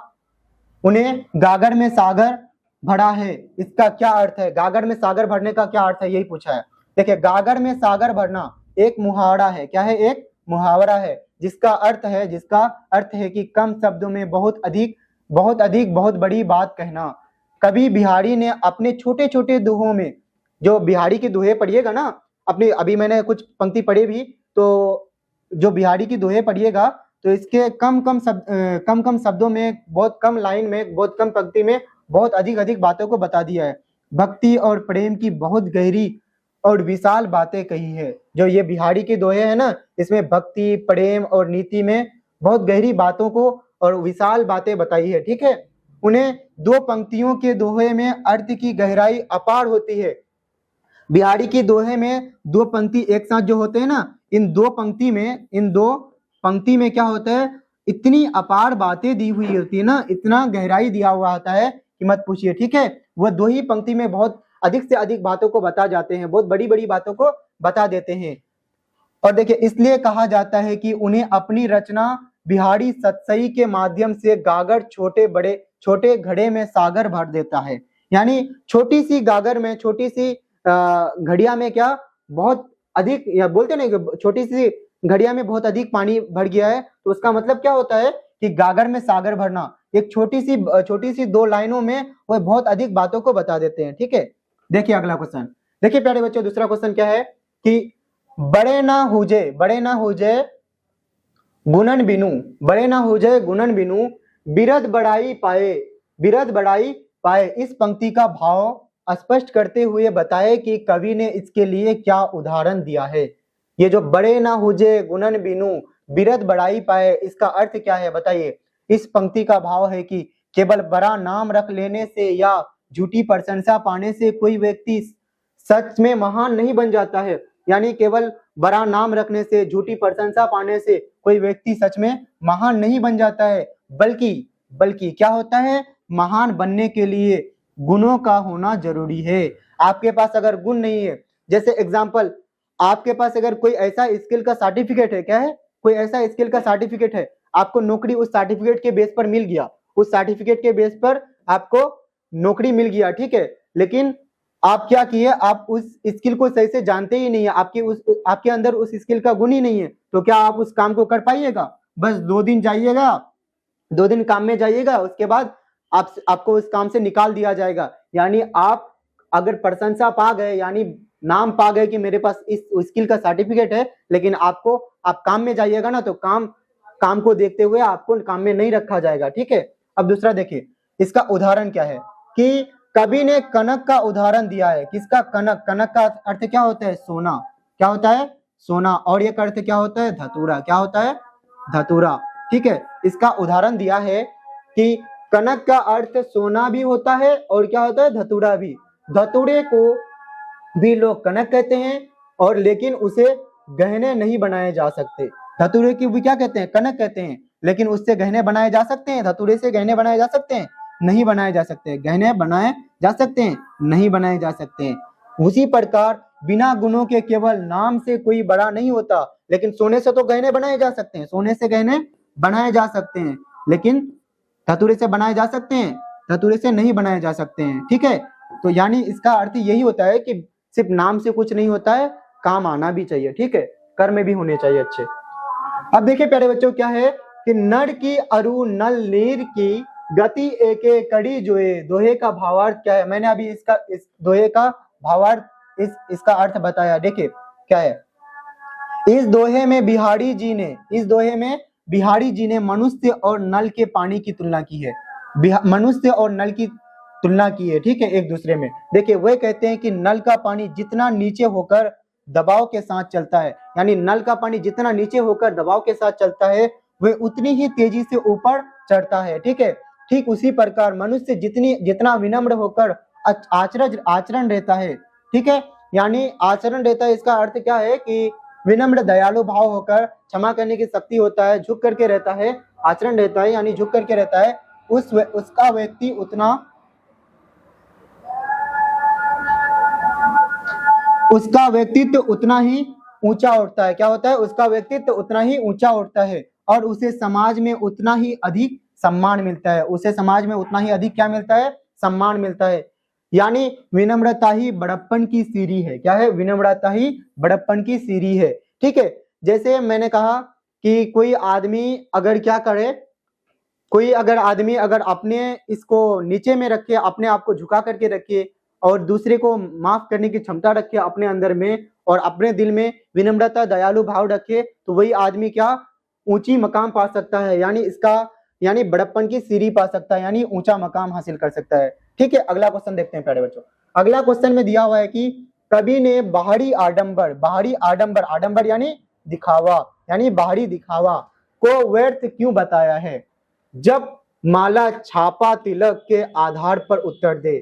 उन्हें गागर में सागर भरा है। इसका क्या अर्थ है? गागर में सागर भरने का क्या अर्थ है, यही पूछा है। देखिए, गागर में सागर भरना एक मुहावरा है। क्या है? एक मुहावरा है, जिसका अर्थ है कि कम शब्दों में बहुत अधिक बहुत बड़ी बात कहना। कभी बिहारी ने अपने छोटे छोटे दोहों में, जो बिहारी की दोहे पढ़िएगा ना, अपनी अभी मैंने कुछ पंक्ति पढ़ी भी, तो जो बिहारी की दोहे पढ़िएगा तो इसके कम कम शब्दों में, बहुत कम लाइन में, बहुत कम पंक्ति में बहुत अधिक बातों को बता दिया है। भक्ति और प्रेम की बहुत गहरी और विशाल बातें कही है। जो ये बिहारी के दोहे है ना, इसमें भक्ति, प्रेम और नीति में बहुत गहरी बातों को और विशाल बातें बताई है, ठीक है। उन्हें दो पंक्तियों के दोहे में अर्थ की गहराई अपार होती है। बिहारी की दोहे में दो पंक्ति एक साथ जो होते हैं ना, इन दो पंक्ति में क्या होता है, इतनी अपार बातें दी हुई होती है ना, इतना गहराई दिया हुआ होता है कि मत पूछिए, ठीक है। वह दो ही पंक्ति में बहुत अधिक से अधिक बातों को बता जाते हैं, बहुत बड़ी बड़ी बातों को बता देते हैं। और देखिए, इसलिए कहा जाता है कि उन्हें अपनी रचना बिहारी सतसई के माध्यम से गागर छोटे घड़े में सागर भर देता है। यानी छोटी सी गागर में, छोटी सी घड़िया में क्या बहुत अधिक, या बोलते नहीं, छोटी सी घड़िया में बहुत अधिक पानी भर गया है, तो उसका मतलब क्या होता है कि गागर में सागर भरना। एक छोटी सी दो लाइनों में वो बहुत अधिक बातों को बता देते हैं, ठीक है। देखिए अगला क्वेश्चन, देखिए प्यारे बच्चों, दूसरा क्वेश्चन क्या है कि बड़े ना हुजे गुणन बिनु, बड़े ना हुजे गुणन बिनु, बिरद बढ़ाई पाए। इस पंक्ति का भाव स्पष्ट करते हुए बताए कि कवि ने इसके लिए क्या उदाहरण दिया है। ये जो बड़े ना हुजे गुणन बिनु बिरद बढ़ाई पाए, इसका अर्थ क्या है बताइए। इस पंक्ति का भाव है कि केवल बड़ा नाम रख लेने से या झूठी प्रशंसा पाने से कोई व्यक्ति सच में महान नहीं बन जाता है। यानी केवल बड़ा नाम रखने से, झूठी प्रशंसा पाने से कोई व्यक्ति सच में महान नहीं बन जाता है, बल्कि क्या होता है, महान बनने के लिए गुणों का होना जरूरी है। आपके पास अगर गुण नहीं है, जैसे एग्जाम्पल, आपके पास अगर कोई ऐसा स्किल का सर्टिफिकेट है, क्या है, कोई ऐसा स्किल का सर्टिफिकेट है, आपको नौकरी उस सर्टिफिकेट के बेस पर मिल गया, उस सर्टिफिकेट के बेस पर आपको नौकरी मिल गया, ठीक है। लेकिन आप क्या किए, आप उस स्किल को सही से जानते ही नहीं है, आपके अंदर उस स्किल का गुण ही नहीं है, तो क्या आप उस काम को कर पाइएगा? बस 2 दिन जाइएगा, 2 दिन काम में जाइएगा, उसके बाद आपको उस काम से निकाल दिया जाएगा। यानी आप अगर प्रशंसा पा गए, यानी नाम पा गए कि मेरे पास इस स्किल का सर्टिफिकेट है, लेकिन आप काम में जाइएगा ना, तो काम को देखते हुए आपको काम में नहीं रखा जाएगा, ठीक है। अब दूसरा देखिए, इसका उदाहरण क्या है कि कवि ने कनक का उदाहरण दिया है। किसका? कनक का अर्थ क्या होता है? सोना। क्या होता है? सोना। और एक अर्थ क्या होता है? धतूरा। क्या होता है? धतूरा, ठीक है। इसका उदाहरण दिया है कि कनक का अर्थ सोना भी होता है और क्या होता है? धतूरा भी। धतूरे को भी लोग कनक कहते हैं, और लेकिन उसे गहने नहीं बनाए जा सकते। धतूरे की भी क्या कहते हैं? कनक कहते हैं, लेकिन उससे गहने बनाए जा सकते हैं? धतूरे से गहने बनाए जा सकते हैं? नहीं बनाए जा सकते। गहने बनाए जा सकते हैं? नहीं बनाए जा सकते हैं। उसी प्रकार बिना गुणों के केवल नाम से कोई बड़ा नहीं होता। लेकिन सोने से तो गहने बनाए जा सकते हैं, सोने से गहने बनाए जा सकते हैं, लेकिन धतूरे से बनाए जा सकते हैं, धतूरे से नहीं बनाए जा सकते हैं। ठीक है, तो यानी इसका अर्थ यही होता है कि सिर्फ नाम से कुछ नहीं होता है, काम आना भी चाहिए। ठीक है, कर्म भी होने चाहिए अच्छे। अब देखिए प्यारे बच्चों, क्या है कि नर की अरु नल नीर की गति एके कड़ी जोए, दोहे का भावार्थ क्या है? मैंने अभी इस दोहे का भावार्थ इसका अर्थ बताया। देखिए क्या है, इस दोहे में बिहारी जी ने मनुष्य और नल के पानी की तुलना की है, मनुष्य और नल की तुलना की है। ठीक है, एक दूसरे में। देखिए वह कहते हैं कि नल का पानी जितना नीचे होकर दबाव के साथ चलता है, यानी नल का पानी जितना नीचे होकर दबाव के साथ चलता है वह उतनी ही तेजी से ऊपर चढ़ता है। ठीक है, ठीक उसी प्रकार मनुष्य जितना विनम्र होकर आचरण रहता है। ठीक है, यानी आचरण रहता है, इसका अर्थ क्या है कि विनम्र दयालु भाव होकर क्षमा करने की शक्ति होता है, झुक करके रहता है, आचरण रहता है यानी झुक करके रहता है, उसका व्यक्तित्व उतना ही ऊंचा उठता है। क्या होता है? उसका व्यक्तित्व उतना ही ऊंचा उठता है और उसे समाज में उतना ही अधिक सम्मान मिलता है, उसे समाज में उतना ही अधिक क्या मिलता है? सम्मान मिलता है। यानी विनम्रता ही बड़प्पन की सीढ़ी है। क्या है? विनम्रता ही बड़प्पन की सीढ़ी है। ठीक है, जैसे मैंने कहा कि कोई आदमी अगर क्या करे, आदमी अगर अपने इसको नीचे में रखे, अपने आप को झुका करके रखे और दूसरे को माफ करने की क्षमता रखे अपने अंदर में और अपने दिल में विनम्रता दयालु भाव रखे, तो वही आदमी क्या ऊंची मकाम पा सकता है, यानी बड़प्पन की सीढ़ी पा सकता है, यानी ऊंचा मकाम हासिल कर सकता है। ठीक है, अगला क्वेश्चन देखते हैं प्यारे बच्चों। अगला क्वेश्चन में दिया हुआ है कि कवि ने बाहरी आडंबर यानी दिखावा, यानी बाहरी दिखावा को व्यर्थ क्यों बताया है? जब माला छापा तिलक के आधार पर उत्तर दे।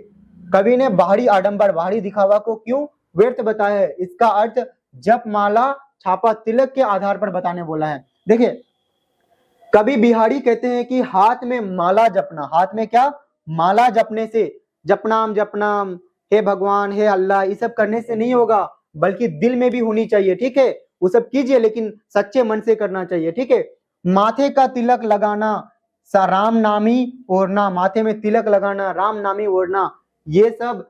कवि ने बाहरी आडंबर, बाहरी दिखावा को क्यों व्यर्थ बताया है? इसका अर्थ जप माला छापा तिलक के आधार पर बताने बोला है। देखिए कवि बिहारी कहते हैं कि हाथ में माला जपना, हाथ में क्या? माला जपने से, जपनाम जपनाम, हे भगवान, हे अल्लाह, ये सब करने से नहीं होगा, बल्कि दिल में भी होनी चाहिए। ठीक है, वो सब कीजिए लेकिन सच्चे मन से करना चाहिए। ठीक है, माथे का तिलक लगाना, राम नामी ओढ़ना, माथे में तिलक लगाना, राम नामी ओढ़ना, ये सब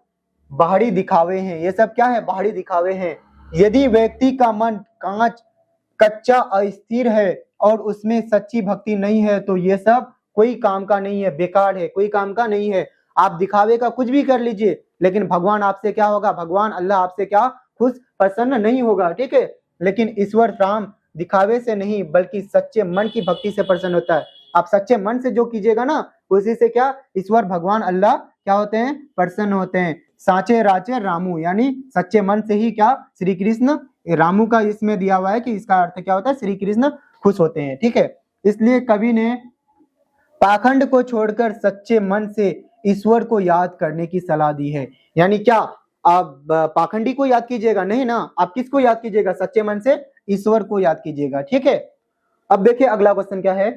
बाहरी दिखावे हैं। ये सब क्या है? बाहरी दिखावे हैं। यदि व्यक्ति का मन कांच कच्चा अस्थिर है और उसमें सच्ची भक्ति नहीं है तो ये सब कोई काम का नहीं है, बेकार है, कोई काम का नहीं है। आप दिखावे का कुछ भी कर लीजिए लेकिन भगवान आपसे क्या होगा? भगवान अल्लाह आपसे क्या? खुश प्रसन्न नहीं होगा। ठीक है, लेकिन ईश्वर राम दिखावे से नहीं बल्कि सच्चे मन की भक्ति से प्रसन्न होता है। आप सच्चे मन से जो कीजिएगा ना, उसी से क्या? ईश्वर भगवान अल्लाह क्या होते हैं? प्रसन्न होते हैं। साचे राचे रामू, यानी सच्चे मन से ही क्या? श्री कृष्ण, रामू का इसमें दिया हुआ है कि इसका अर्थ क्या होता है? श्री कृष्ण खुश होते हैं। ठीक है, इसलिए कवि ने पाखंड को छोड़कर सच्चे मन से ईश्वर को याद करने की सलाह दी है। यानी क्या? आप पाखंडी को याद कीजिएगा नहीं ना, आप किसको याद कीजिएगा? सच्चे मन से ईश्वर को याद कीजिएगा। ठीक है, अब देखिए अगला क्वेश्चन क्या है।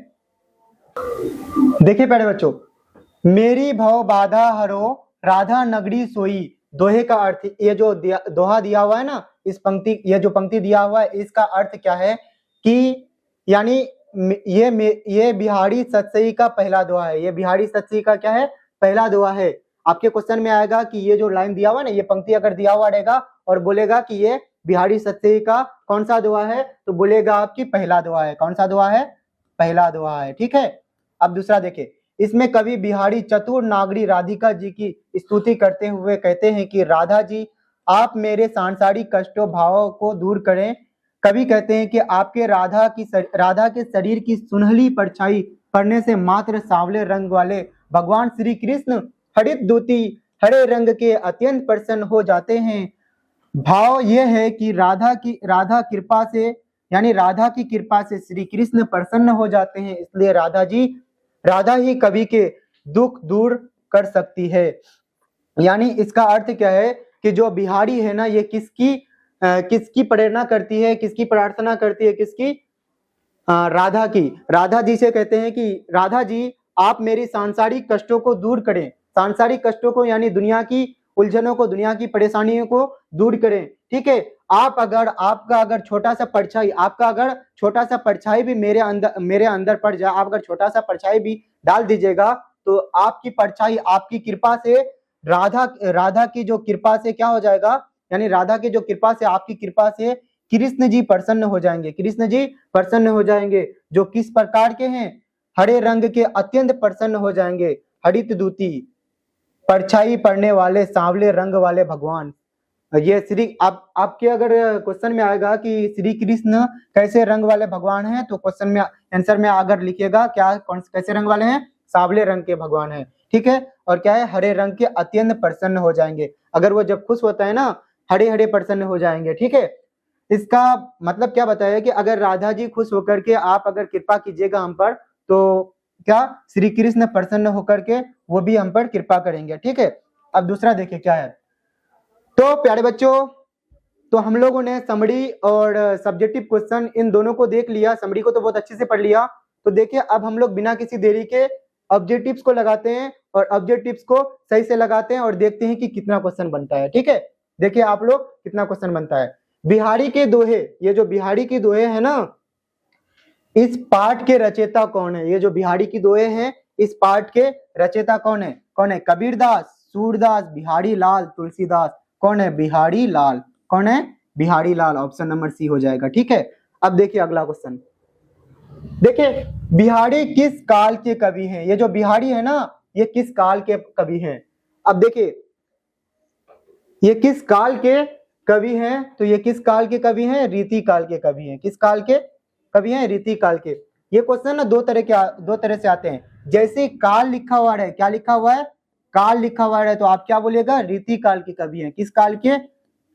देखिए प्यारे बच्चों, मेरी भव बाधा हरो राधा नगरी सोई, दोहे का अर्थ, ये जो दोहा दिया हुआ है ना, इस पंक्ति, ये जो पंक्ति दिया हुआ है, इसका अर्थ क्या है कि यानी ये बिहारी सतसई का पहला दोहा है। ये बिहारी सतसई का क्या है? पहला दोहा है। आपके क्वेश्चन में आएगा कि ये जो लाइन दिया हुआ ना, ये पंक्ति अगर दिया हुआ रहेगा और बोलेगा कि ये बिहारी सतसई का कौन सा दोहा है, तो बोलेगा आपकी पहला दोहा है। कौन सा दोहा है? पहला दोहा है। ठीक है, अब दूसरा देखे, इसमें कवि बिहारी चतुर नागरी राधिका जी की स्तुति करते हुए कहते हैं कि राधा जी आप मेरे सांसारिक कष्टों भावों को दूर करें। कवि कहते हैं कि आपके राधा के शरीर की सुनहली परछाई पड़ने से मात्र सांवले रंग वाले भगवान श्री कृष्ण हरित दूती हरे रंग के अत्यंत प्रसन्न हो जाते हैं। भाव यह है कि राधा की कृपा से श्री कृष्ण प्रसन्न हो जाते हैं, इसलिए राधा ही कवि के दुख दूर कर सकती है। यानी इसका अर्थ क्या है कि जो बिहारी है ना, ये किसकी प्रेरणा करती है, किसकी प्रार्थना करती है? किसकी? राधा की। राधा जी से कहते हैं कि राधा जी आप मेरी सांसारिक कष्टों को दूर करें। सांसारिक कष्टों को यानी दुनिया की उलझनों को, दुनिया की परेशानियों को दूर करें। ठीक है, आपका अगर छोटा सा परछाई भी मेरे अंदर पड़ जाए, आप अगर छोटा सा परछाई भी डाल दीजिएगा तो आपकी परछाई आपकी कृपा से, राधा की जो कृपा से क्या हो जाएगा, यानी राधा की जो कृपा से, आपकी कृपा से कृष्ण जी प्रसन्न हो जाएंगे, कृष्ण जी प्रसन्न हो जाएंगे। जो किस प्रकार के हैं, हरे रंग के अत्यंत प्रसन्न हो जाएंगे। हरित दूती, परछाई पड़ने वाले सांवले रंग वाले भगवान। ये आपके अगर क्वेश्चन में आएगा कि श्री कृष्ण कैसे रंग वाले भगवान हैं, तो क्वेश्चन में आंसर में अगर लिखिएगा कैसे रंग वाले हैं, सांवले रंग के भगवान हैं। ठीक है, और क्या है, हरे रंग के अत्यंत प्रसन्न हो जाएंगे। अगर वो जब खुश होता है ना, हरे हरे प्रसन्न हो जाएंगे। ठीक है, इसका मतलब क्या बताया कि अगर राधा जी खुश होकर के आप अगर कृपा कीजिएगा हम पर, तो क्या श्री कृष्ण प्रसन्न होकर के वो भी हम पर कृपा करेंगे। ठीक है, अब दूसरा देखिए क्या है। तो प्यारे बच्चों, तो हम लोगों ने समरी और सब्जेक्टिव क्वेश्चन इन दोनों को देख लिया। समरी को तो बहुत अच्छे से पढ़ लिया। तो देखिए अब हम लोग बिना किसी देरी के ऑब्जेक्टिव्स को लगाते हैं और ऑब्जेक्टिव्स को सही से लगाते हैं और देखते हैं कि कितना क्वेश्चन बनता है। ठीक है, देखिए आप लोग कितना क्वेश्चन बनता है। बिहारी के दोहे, ये जो बिहारी की दोहे है ना, इस पाठ के रचयिता कौन है? ये जो बिहारी की दोहे हैं, इस पाठ के रचयिता कौन है? कौन है? कबीरदास, सूरदास, बिहारी लाल, तुलसीदास। कौन है? बिहारी लाल। कौन है? बिहारी लाल। ऑप्शन नंबर सी हो जाएगा। ठीक है, अब देखिए अगला क्वेश्चन। देखिए बिहारी किस काल के कवि हैं? ये जो बिहारी है ना, ये किस काल के कवि हैं? अब देखिए ये किस काल के कवि हैं? तो ये किस काल के कवि हैं? रीति काल के कवि हैं। किस काल के कवि हैं? रीति काल के। ये क्वेश्चन ना दो तरह से आते हैं। जैसे काल लिखा हुआ है, क्या लिखा हुआ है? काल लिखा हुआ है, तो आप क्या बोलिएगा? रीति काल के कवि हैं। किस काल के?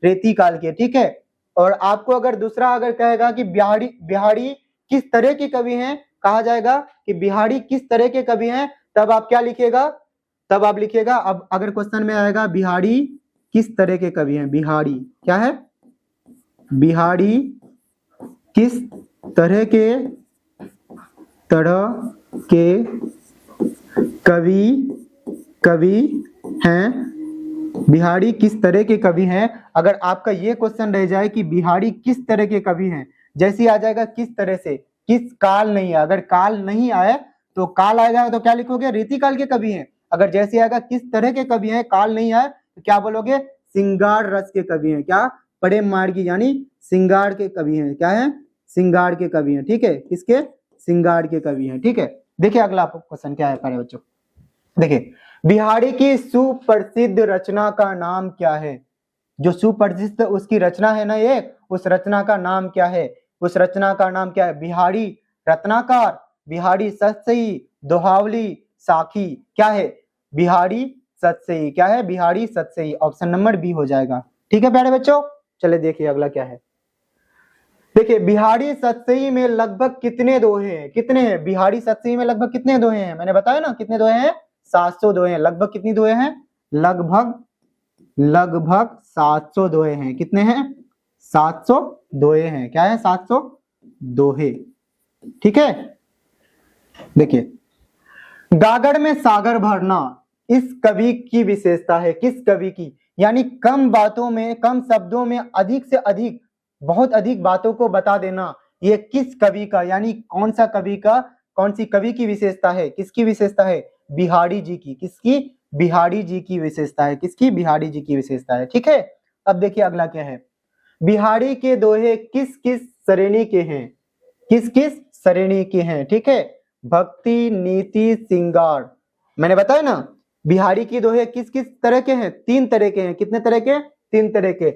रीति काल के। ठीक है, और आपको अगर दूसरा अगर कहेगा कि बिहारी किस तरह के कवि हैं, कहा जाएगा कि बिहारी किस तरह के कवि हैं, तब आप क्या लिखिएगा? तब आप लिखिएगा, अब अगर क्वेश्चन में आएगा बिहारी किस तरह के कवि हैं, बिहारी क्या है? बिहारी किस तरह के कवि हैं, बिहारी किस तरह के कवि हैं। अगर आपका ये क्वेश्चन रह जाए कि बिहारी किस तरह के कवि हैं, जैसे आ जाएगा किस तरह से, किस काल नहीं है। अगर काल नहीं आए तो काल आएगा तो क्या लिखोगे? रीति काल के कवि हैं। अगर जैसे आएगा किस तरह के कवि हैं, काल नहीं आए, तो क्या बोलोगे? श्रृंगार रस के कवि हैं। क्या? प्रेम मार्गी, यानी श्रृंगार के कवि हैं। क्या है? श्रृंगार के कवि हैं। ठीक है, किसके? श्रृंगार के कवि हैं। ठीक है, देखिए अगला क्वेश्चन क्या है प्यारे बच्चों। देखिए बिहारी की सुप्रसिद्ध रचना का नाम क्या है? जो सुप्रसिद्ध उसकी रचना है ना, ये उस रचना का नाम क्या है? उस रचना का नाम क्या है? बिहारी रत्नाकर, बिहारी सतसई, दोहावली, साखी। क्या है? बिहारी सतसई। क्या है? Bihari Satsai. Option number B हो जाएगा। ठीक है प्यारे बच्चों, चले देखिए अगला क्या है। देखिए बिहारी सतसई में लगभग कितने दोहे हैं? कितने हैं? बिहारी सतसई में लगभग कितने दोहे हैं? मैंने बताया ना कितने दोहे हैं? 700 दोहे हैं। लगभग कितनी दोहे हैं? लगभग 700 दोहे हैं। कितने हैं? 700 दोहे हैं। क्या है? 700 दोहे। ठीक है, देखिए गागर में सागर भरना इस कवि की विशेषता है। किस कवि की? यानी कम बातों में, कम शब्दों में अधिक से अधिक, बहुत अधिक बातों को बता देना, ये किस कवि का, यानी कौन सा कवि का, कौन सी कवि की विशेषता है? किसकी विशेषता है? बिहारी जी की। किसकी? बिहारी जी की विशेषता है। किसकी? बिहारी जी की विशेषता है। ठीक है, अब देखिए अगला क्या है। बिहारी के दोहे किस किस श्रेणी के हैं? किस किस श्रेणी के हैं? ठीक है, भक्ति, नीति, श्रृंगार। मैंने बताया ना बिहारी की दोहे किस किस तरह के हैं? 3 तरह के हैं। कितने तरह के? 3 तरह के।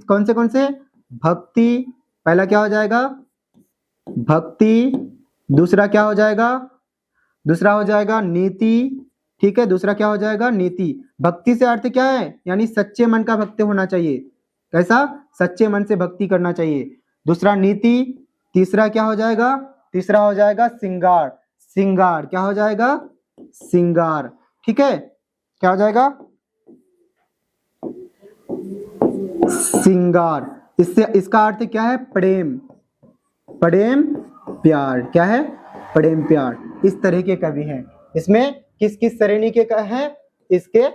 कौन से? भक्ति, पहला क्या हो जाएगा? भक्ति। दूसरा क्या हो जाएगा? दूसरा हो जाएगा नीति। ठीक है, दूसरा क्या हो जाएगा? नीति। भक्ति से अर्थ क्या है? यानी सच्चे मन का भक्त होना चाहिए। कैसा? सच्चे मन से भक्ति करना चाहिए। दूसरा नीति। तीसरा क्या हो जाएगा? तीसरा हो जाएगा श्रृंगार। श्रृंगार क्या हो जाएगा? श्रृंगार। ठीक है, क्या हो जाएगा? श्रृंगार। इससे इसका अर्थ क्या है? प्रेम, प्रेम प्यार। क्या है? प्रेम प्यार। इस तरह के कवि हैं। इसमें किस किस श्रेणी के हैं? इसके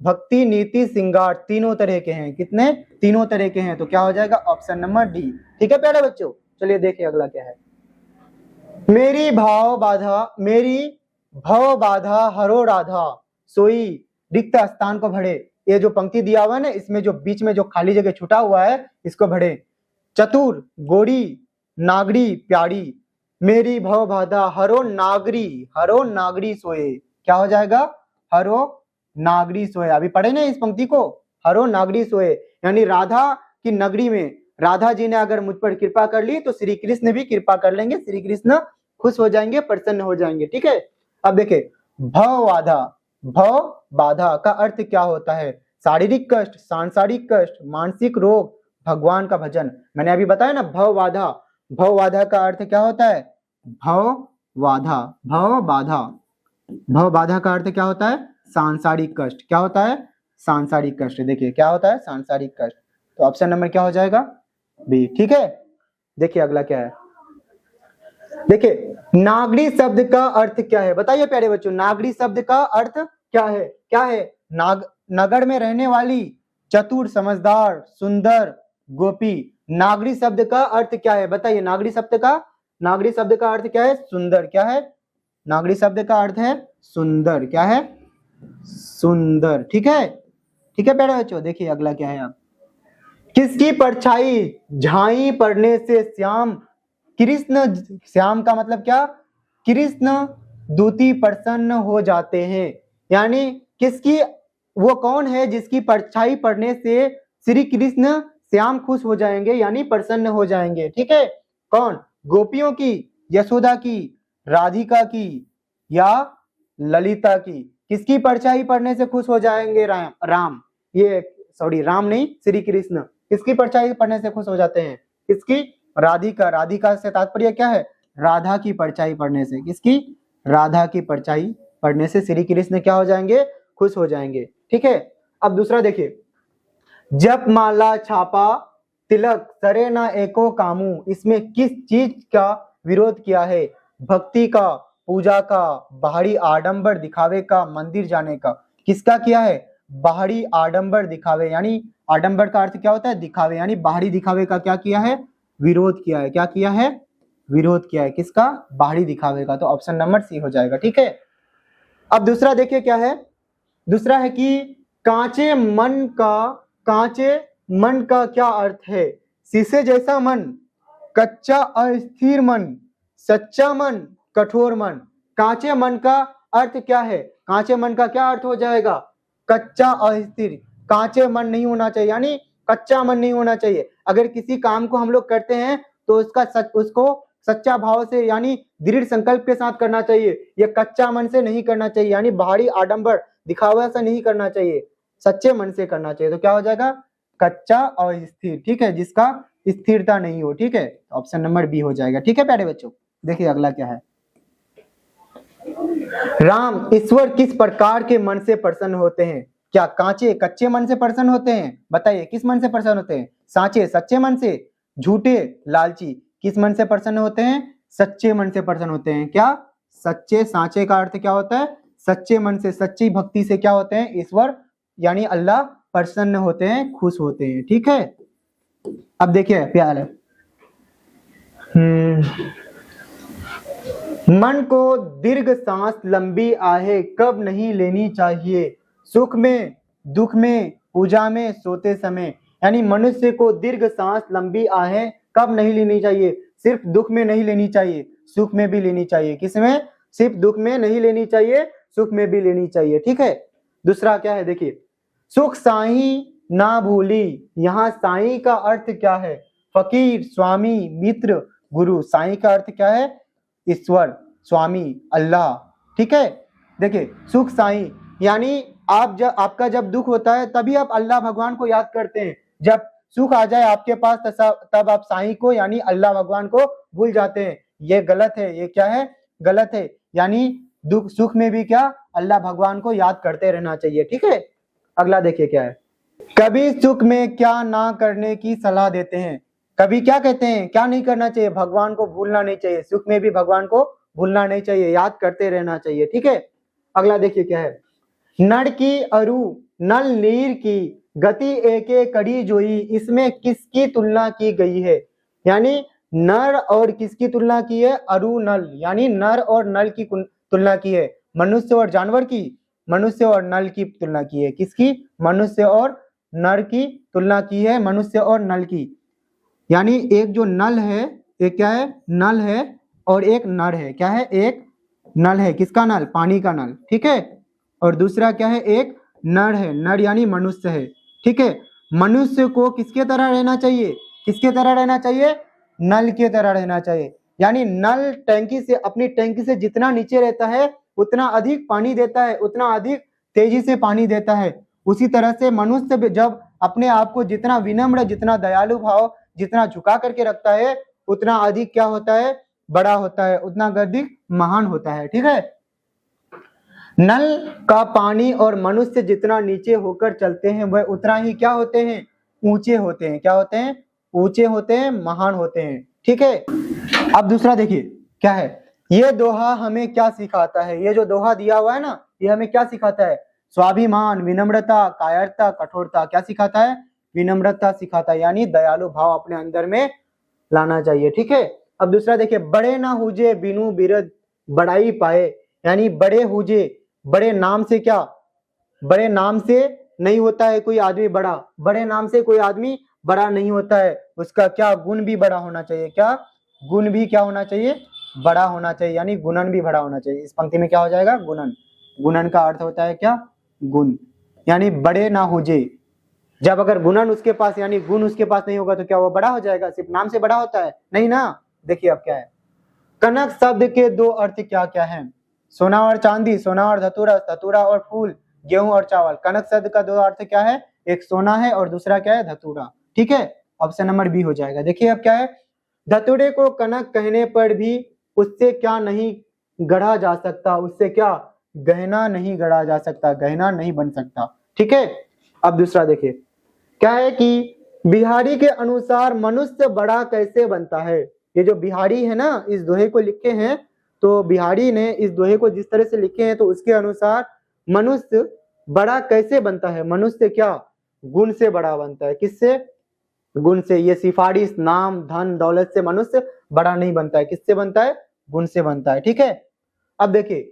भक्ति, नीति, श्रृंगार, तीनों तरह के हैं। कितने? तीनों तरह के हैं। तो क्या हो जाएगा? Option number D. ठीक है प्यारे बच्चों, चलिए देखिए अगला क्या है। मेरी भव बाधा हरो राधा, सोई रिक्त स्थान को भरे। ये जो पंक्ति दिया हुआ है ना, इसमें जो बीच में जो खाली जगह छूटा हुआ है इसको भरे। चतुर, गोरी, नागरी, प्यारी, मेरी भव बाधा हरो नागरी सोए। क्या हो जाएगा? हरो नागरी सोए। अभी पढ़े ना इस पंक्ति को, हरो नागरी सोए, यानी राधा की नगरी में राधा जी ने अगर मुझ पर कृपा कर ली तो श्री कृष्ण भी कृपा कर लेंगे, श्री कृष्ण खुश हो जाएंगे, प्रसन्न हो जाएंगे। ठीक है, अब देखे भव बाधा का अर्थ क्या होता है? शारीरिक कष्ट, सांसारिक कष्ट, मानसिक रोग, भगवान का भजन। मैंने अभी बताया ना भव बाधा का अर्थ क्या होता है? भव बाधा का अर्थ क्या होता है? सांसारिक कष्ट। क्या होता है? सांसारिक कष्ट। देखिए क्या होता है? सांसारिक कष्ट। तो ऑप्शन नंबर क्या हो जाएगा? बी। ठीक है, देखिए अगला क्या है। देखिए नागरी शब्द का अर्थ क्या है? बताइए प्यारे बच्चों, नागरी शब्द का अर्थ क्या है? क्या है? नगर में रहने वाली, चतुर, समझदार, सुंदर, गोपी। नागरी शब्द का अर्थ क्या है? बताइए, नागरी शब्द का अर्थ क्या है? सुंदर। क्या है? नागरी शब्द का अर्थ है सुंदर। क्या है? सुंदर। ठीक है प्यारे बच्चों, देखिए अगला क्या है। आप किसकी परछाई झाई पड़ने से श्याम का मतलब क्या? कृष्ण दूती प्रसन्न हो जाते हैं। यानी किसकी, वो कौन है जिसकी परछाई पड़ने से श्री कृष्ण श्याम खुश हो जाएंगे, यानी प्रसन्न हो जाएंगे। ठीक है, कौन? गोपियों की, यशोदा की, राधिका की या ललिता की? किसकी परछाई पड़ने से खुश हो जाएंगे? राम नहीं, श्री कृष्ण किसकी परछाई पड़ने से खुश हो जाते हैं? किसकी? राधिका से तात्पर्य क्या है? राधा की परछाई पड़ने से। किसकी? राधा की परछाई पड़ने से श्री कृष्ण क्या हो जाएंगे? खुश हो जाएंगे। ठीक है, अब दूसरा देखिए, जप माला छापा तिलक सरे न एको कामू, इसमें किस चीज का विरोध किया है? भक्ति का, पूजा का, बाहरी आडंबर दिखावे का, मंदिर जाने का। किसका किया है? बाहरी आडंबर दिखावे, यानी आडंबर का अर्थ क्या होता है? दिखावे, यानी बाहरी दिखावे का क्या किया है? विरोध किया है। क्या किया है? विरोध किया है। किसका? बाहरी दिखावे का। तो ऑप्शन नंबर सी हो जाएगा। ठीक है, अब दूसरा देखिए क्या है। दूसरा है कि कांचे मन का क्या अर्थ है? शीशे जैसा मन, कच्चा अस्थिर मन, सच्चा मन, कठोर मन। कांचे मन का अर्थ क्या है? कांचे मन का क्या अर्थ हो जाएगा? कच्चा अस्थिर। कांचे मन नहीं होना चाहिए, यानी कच्चा मन नहीं होना चाहिए। अगर किसी काम को हम लोग करते हैं तो उसको सच्चा भाव से, यानी दृढ़ संकल्प के साथ करना चाहिए। ये कच्चा मन से नहीं करना चाहिए, यानी बाहरी आडंबर दिखावा से नहीं करना चाहिए, सच्चे मन से करना चाहिए। तो क्या हो जाएगा? कच्चा और स्थिर। ठीक है, जिसका स्थिरता नहीं हो। ठीक है, ऑप्शन नंबर बी हो जाएगा। ठीक है प्यारे बच्चों, देखिए अगला क्या है। राम ईश्वर किस प्रकार के मन से प्रसन्न होते हैं? क्या कच्चे मन से प्रसन्न होते हैं? बताइए, किस मन से प्रसन्न होते हैं? साचे, सच्चे मन से, झूठे, लालची। किस मन से प्रसन्न होते हैं? सच्चे मन से प्रसन्न होते हैं। क्या? सच्चे, साचे का अर्थ क्या होता है? सच्चे मन से, सच्ची भक्ति से क्या होते हैं? ईश्वर यानी अल्लाह प्रसन्न होते हैं, खुश होते हैं। ठीक है, अब देखिए प्यार है। मन को दीर्घ सांस, लंबी आहें कब नहीं लेनी चाहिए? सुख में, दुख में, पूजा में, सोते समय। यानी मनुष्य को दीर्घ सांस, लंबी आहें कब नहीं लेनी चाहिए? सिर्फ दुख में नहीं लेनी चाहिए, सुख में भी लेनी चाहिए। किसमें? सिर्फ दुख में नहीं लेनी चाहिए, सुख में भी लेनी चाहिए। ठीक है, दूसरा क्या है देखिए, सुख साईं ना भूली। यहाँ साईं का अर्थ क्या है? फकीर, स्वामी, मित्र, गुरु। साईं का अर्थ क्या है? ईश्वर, स्वामी, अल्लाह। ठीक है, देखिए सुख साईं यानी आपका जब दुख होता है तभी आप अल्लाह भगवान को याद करते हैं। जब सुख आ जाए आपके पास तब आप साईं को यानी अल्लाह भगवान को भूल जाते हैं। ये गलत है। ये क्या है? गलत है। यानी दुख सुख में भी क्या? अल्लाह भगवान को याद करते रहना चाहिए। ठीक है, अगला देखिए क्या है। कभी सुख में क्या ना करने की सलाह देते हैं? कभी क्या कहते हैं? क्या नहीं करना चाहिए? भगवान को भूलना नहीं चाहिए। सुख में भी भगवान को भूलना नहीं चाहिए, याद करते रहना चाहिए। ठीक है, अगला देखिए क्या है। नर की अरु नल नीर की गति एके कड़ी जोई, इसमें किसकी तुलना की गई है? यानी नर और किसकी तुलना की है? अरु नल, यानी नर और नल की तुलना की है। मनुष्य और जानवर की, मनुष्य और नल की तुलना की है। किसकी? मनुष्य और नर की तुलना की है, मनुष्य और नल की। यानी एक जो नल है, एक क्या है? नल है, और एक नर है। क्या है? एक नल है। किसका नल? पानी का नल, ठीक है। और दूसरा क्या है? एक नर है। नर यानी मनुष्य है, ठीक है। मनुष्य को किसके तरह रहना चाहिए? किसके तरह रहना चाहिए? नल के तरह रहना चाहिए। यानी नल टैंकी से, अपनी टैंकी से जितना नीचे रहता है उतना अधिक पानी देता है, उतना अधिक तेजी से पानी देता है। उसी तरह से मनुष्य भी जब अपने आप को जितना विनम्र, जितना दयालु भाव, जितना झुका करके रखता है, उतना अधिक क्या होता है? बड़ा होता है, उतना अधिक महान होता है, ठीक है। नल का पानी और मनुष्य जितना नीचे होकर चलते हैं वह उतना ही क्या होते हैं? ऊंचे होते हैं। क्या होते हैं? ऊंचे होते हैं, महान होते हैं, ठीक है। अब दूसरा देखिए क्या है, ये दोहा हमें क्या सिखाता है? ये जो दोहा दिया हुआ है ना, ये हमें क्या सिखाता है? स्वाभिमान, विनम्रता, कायरता, कठोरता। क्या सिखाता है? विनम्रता सिखाता है, यानी दयालु भाव अपने अंदर में लाना चाहिए, ठीक है। अब दूसरा देखिए, बड़े ना हुजे बिनु बिरद बड़ाई पाए, यानी बड़े हुजे, बड़े नाम से क्या? बड़े नाम से नहीं होता है कोई आदमी बड़ा, बड़े नाम से कोई आदमी बड़ा नहीं होता है। उसका क्या? गुण भी बड़ा होना चाहिए। क्या? गुण भी क्या होना चाहिए? बड़ा होना चाहिए, यानी गुणन भी बड़ा होना चाहिए। इस पंक्ति में क्या हो जाएगा? गुणन। गुणन का अर्थ होता है क्या? गुण, यानी बड़े ना हुजे। जब अगर गुणन उसके पास, यानी गुण उसके पास नहीं होगा तो क्या वो बड़ा हो जाएगा? सिर्फ नाम से बड़ा होता है? नहीं ना। देखिए अब क्या है, कनक शब्द के दो अर्थ क्या क्या हैं? सोना और चांदी, सोना और धतूरा, धतूरा और फूल, गेहूं और चावल। कनक शब्द का दो अर्थ क्या है? एक सोना है और दूसरा क्या है? धतूरा, ठीक है। ऑप्शन नंबर बी हो जाएगा। देखिए अब क्या है, धतूरे को कनक कहने पर भी उससे क्या नहीं गढ़ा जा सकता? उससे क्या? गहना नहीं गढ़ा जा सकता, गहना नहीं बन सकता, ठीक है। अब दूसरा देखिए क्या है कि बिहारी के अनुसार मनुष्य बड़ा कैसे बनता है? ये जो बिहारी है ना, इस दोहे को लिखे हैं, तो बिहारी ने इस दोहे को जिस तरह से लिखे हैं तो उसके अनुसार मनुष्य बड़ा कैसे बनता है? मनुष्य क्या? गुण से बड़ा बनता है। किससे? गुण से। ये सिफारिश, नाम, धन, दौलत से मनुष्य बड़ा नहीं बनता है। किससे बनता है? गुण से बनता है, ठीक है। अब देखिए,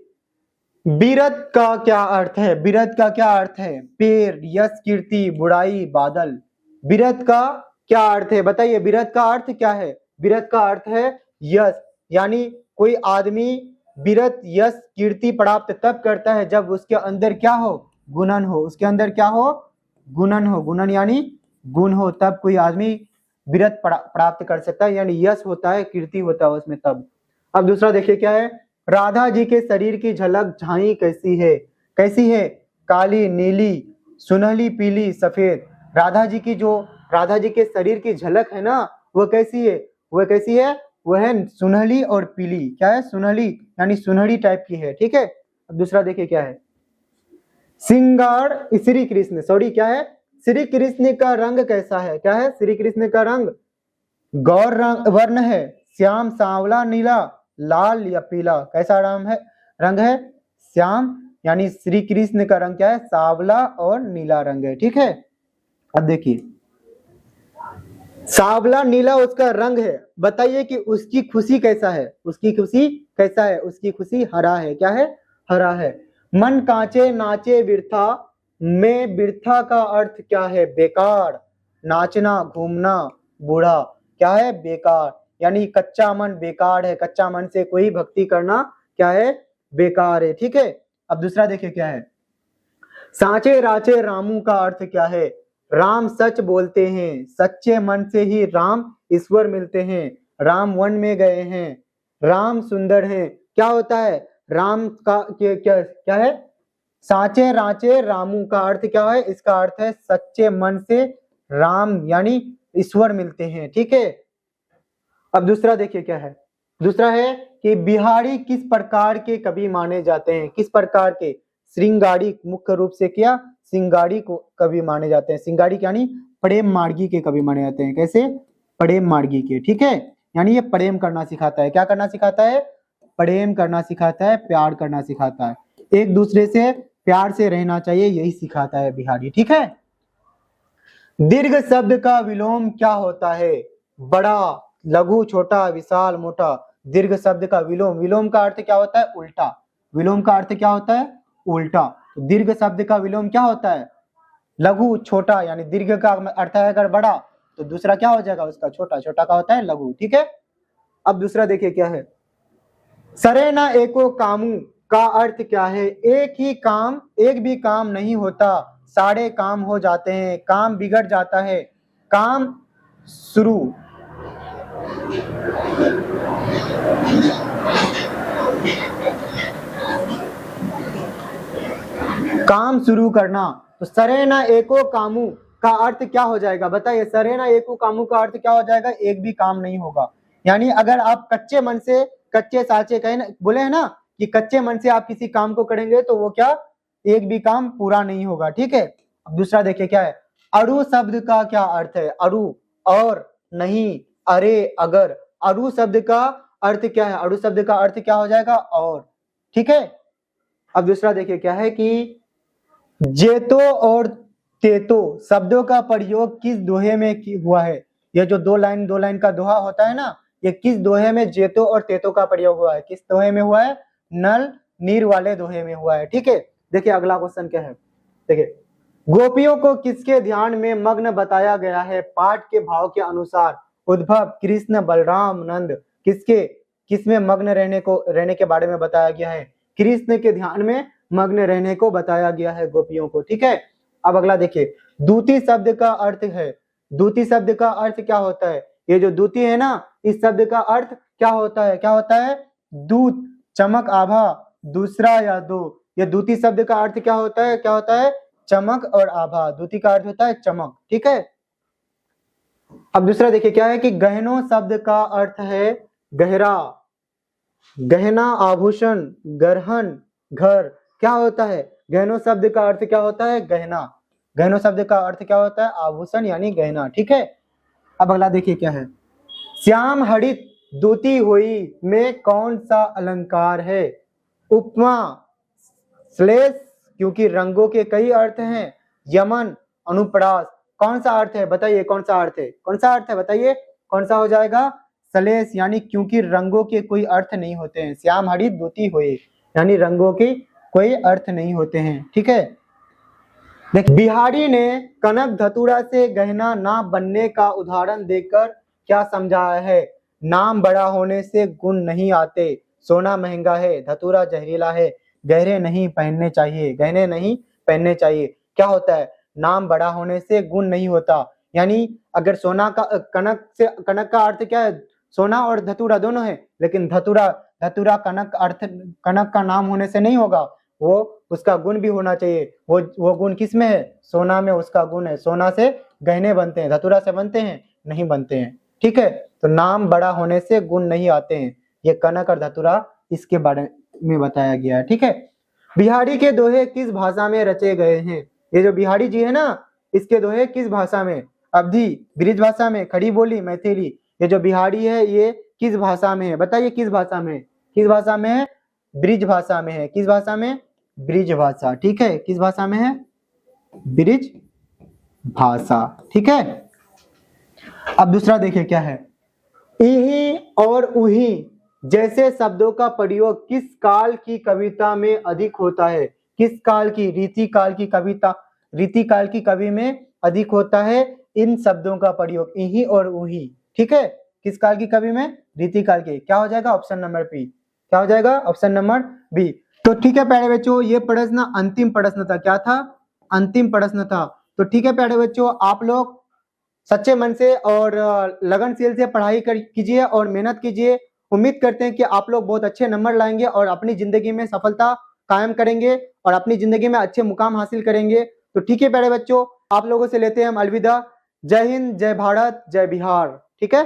बीरत का क्या अर्थ है? बीरत का क्या अर्थ है? पेड़, यश, कीर्ति, बुराई, बादल। बीरत का क्या अर्थ है? बताइए, बीरत का अर्थ क्या है? बीरत का अर्थ है यश, यानी कोई आदमी बीरत, यश, कीर्ति प्राप्त तब करता है जब उसके अंदर क्या हो? गुणन हो। उसके अंदर क्या हो? गुणन हो। गुणन यानी गुण हो, तब कोई आदमी बीरत प्राप्त कर सकता है, यानी यश होता है, कीर्ति होता है उसमें तब। अब दूसरा देखिए क्या है, राधा जी के शरीर की झलक झाई कैसी है? कैसी है? काली, नीली, सुनहली, पीली, सफेद। राधा जी की जो, राधा जी के शरीर की झलक है ना, वो कैसी है? वो कैसी है? वो है सुनहली और पीली। क्या है? सुनहली, यानी सुनहरी टाइप की है, ठीक है। अब दूसरा देखिए क्या है, श्रृंगार, श्री कृष्ण, सॉरी क्या है, श्री कृष्ण का रंग कैसा है? क्या है? श्री कृष्ण का रंग गौर रंग वर्ण है, श्याम, सांवला, नीला, लाल या पीला। कैसा रंग है? श्याम, यानी श्री कृष्ण का रंग क्या है? सांवला और नीला रंग है, ठीक है। अब देखिए, सांवला नीला उसका रंग है, बताइए कि उसकी खुशी कैसा है? उसकी खुशी कैसा है? उसकी खुशी हरा है। क्या है? हरा है। मन कांचे नाचे बिरथा, में बिरथा का अर्थ क्या है? बेकार, नाचना, घूमना, बूढ़ा। क्या है? बेकार, यानी कच्चा मन बेकार है, कच्चा मन से कोई भक्ति करना क्या है? बेकार है, ठीक है। अब दूसरा देखिए क्या है, सांचे राचे रामू का अर्थ क्या है? राम सच बोलते हैं, सच्चे मन से ही राम ईश्वर मिलते हैं, राम वन में गए हैं, राम सुंदर हैं। क्या होता है? राम का क्या है? सांचे राचे रामू का अर्थ क्या है? इसका अर्थ है सच्चे मन से राम यानी ईश्वर मिलते हैं, ठीक है। अब दूसरा देखिए क्या है, दूसरा है कि बिहारी किस प्रकार के कवि माने जाते हैं? किस प्रकार के? श्रृंगारी, मुख्य रूप से क्या? श्रृंगारी को कवि माने जाते हैं। श्रृंगारी यानी प्रेम मार्गी के कवि माने जाते हैं। कैसे? प्रेम मार्गी के, ठीक है। यानी ये प्रेम करना सिखाता है। क्या करना सिखाता है? प्रेम करना सिखाता है, प्यार करना सिखाता है, एक दूसरे से प्यार से रहना चाहिए, यही सिखाता है बिहारी। ठीक है। दीर्घ शब्द का विलोम क्या होता है? बड़ा, लघु, छोटा, विशाल, मोटा। दीर्घ शब्द का विलोम, विलोम का अर्थ क्या होता है? उल्टा। विलोम का अर्थ क्या होता है? उल्टा। तो दीर्घ शब्द का विलोम क्या होता है? लघु, छोटा, यानी दीर्घ का अर्थ है अगर बड़ा तो दूसरा क्या हो जाएगा उसका? छोटा। छोटा का होता है लघु। ठीक है। अब दूसरा देखिए क्या है। सरेना एको कामू का अर्थ क्या है? एक ही काम, एक भी काम नहीं होता, सारे काम हो जाते हैं, काम बिगड़ जाता है, काम शुरू। काम शुरू करना। तो सरेना एको कामू का अर्थ क्या हो जाएगा? बताइए, सरेना एको कामू का अर्थ क्या हो जाएगा? एक भी काम नहीं होगा। यानी अगर आप कच्चे मन से, कच्चे साचे कहे ना, बोले है ना कि कच्चे मन से आप किसी काम को करेंगे तो वो क्या? एक भी काम पूरा नहीं होगा। ठीक है। अब दूसरा देखिए क्या है। अरु शब्द का क्या अर्थ है? अरु, और, नहीं, अरे, अगर। अरु शब्द का अर्थ क्या है? अरु शब्द का अर्थ क्या हो जाएगा? और। ठीक है। अब दूसरा देखिए क्या है कि जेतो और तेतो शब्दों का प्रयोग किस दोहे में हुआ है? ये जो दो लाइन का दोहा होता है ना, ये किस दोहे में जेतो और तेतो का प्रयोग हुआ है? किस दोहे में हुआ है? नल नीर वाले दोहे में हुआ है। ठीक है। देखिए अगला क्वेश्चन क्या है। देखिए, गोपियों को किसके ध्यान में मग्न बताया गया है? पाठ के भाव के अनुसार उद्धव, कृष्ण, बलराम, नंद। किसमें मग्न रहने के बारे में बताया गया है? कृष्ण के ध्यान में मग्न रहने को बताया गया है गोपियों को। ठीक है। अब अगला देखिए, दूती शब्द का अर्थ है। दूती शब्द का अर्थ क्या होता है? ये जो दूती है ना, इस शब्द का अर्थ क्या होता है? क्या होता है? दूत, चमक, आभा, दूसरा या दो। ये दूती शब्द का अर्थ क्या होता है? क्या होता है? चमक और आभा। दूती का अर्थ होता है चमक। ठीक है। अब दूसरा देखिए क्या है कि गहनों शब्द का अर्थ है गहरा, गहना, आभूषण, गरहन, घर। क्या होता है? गहनों शब्द का अर्थ क्या होता है? गहना। गहनों शब्द का अर्थ क्या होता है? आभूषण यानी गहना। ठीक है। अब अगला देखिए क्या है। श्याम हरित दूती हुई में कौन सा अलंकार है? उपमा, श्लेष, क्योंकि रंगों के कई अर्थ हैं, यमन, अनुप्रास। कौन सा अर्थ है? बताइए कौन सा अर्थ है? कौन सा अर्थ है? बताइए कौन सा हो जाएगा? श्लेष, यानी क्योंकि रंगों के कोई अर्थ नहीं होते हैं। श्याम हरित दूती हुई यानी रंगों के कोई अर्थ नहीं होते हैं। ठीक है। देख, बिहारी ने कनक धतूरा से गहना ना बनने का उदाहरण देकर क्या समझाया है? नाम बड़ा होने से गुण नहीं आते, सोना महंगा है, धतूरा जहरीला है, गहरे नहीं पहनने चाहिए, गहने नहीं पहनने चाहिए। क्या होता है? नाम बड़ा होने से गुण नहीं होता, यानी अगर सोना का कनक का अर्थ क्या है? सोना और धतूरा दोनों है, लेकिन धतूरा कनक का नाम होने से नहीं होगा, वो उसका गुण भी होना चाहिए। वो गुण किस में है? सोना में उसका गुण है। सोना से गहने बनते हैं, धतूरा से बनते हैं? नहीं बनते हैं। ठीक है। तो नाम बड़ा होने से गुण नहीं आते हैं, ये कनक और धतूरा इसके बारे में बताया गया है। ठीक है। बिहारी के दोहे किस भाषा में रचे गए हैं? ये जो बिहारी जी है ना, इसके दोहे किस भाषा में? अवधी, ब्रिज भाषा में, खड़ी बोली, मैथिली। ये जो बिहारी है ये किस भाषा में है? बताइए किस भाषा में? किस भाषा में है? ब्रिज भाषा में है। किस भाषा में? ब्रिज भाषा। ठीक है। किस भाषा में है? ब्रिज भाषा। ठीक है। अब दूसरा देखिए क्या है। इही और उही जैसे शब्दों का प्रयोग किस काल की कविता में अधिक होता है? किस काल की? रीतिकाल की कविता, रीतिकाल की कवि में अधिक होता है इन शब्दों का प्रयोग, इही और उही। ठीक है। किस काल की कवि में? रीतिकाल की। क्या हो जाएगा? Option number B. क्या हो जाएगा? Option number B. तो ठीक है प्यारे बच्चों, ये प्रश्न अंतिम प्रश्न था। क्या था? अंतिम प्रश्न था। तो ठीक है प्यारे बच्चों, आप लोग सच्चे मन से और लगनशील से पढ़ाई कीजिए और मेहनत कीजिए। उम्मीद करते हैं कि आप लोग बहुत अच्छे नंबर लाएंगे और अपनी जिंदगी में सफलता कायम करेंगे और अपनी जिंदगी में अच्छे मुकाम हासिल करेंगे। तो ठीक है प्यारे बच्चों, आप लोगों से लेते हैं हम अलविदा। जय हिंद, जय भारत, जय बिहार। ठीक है।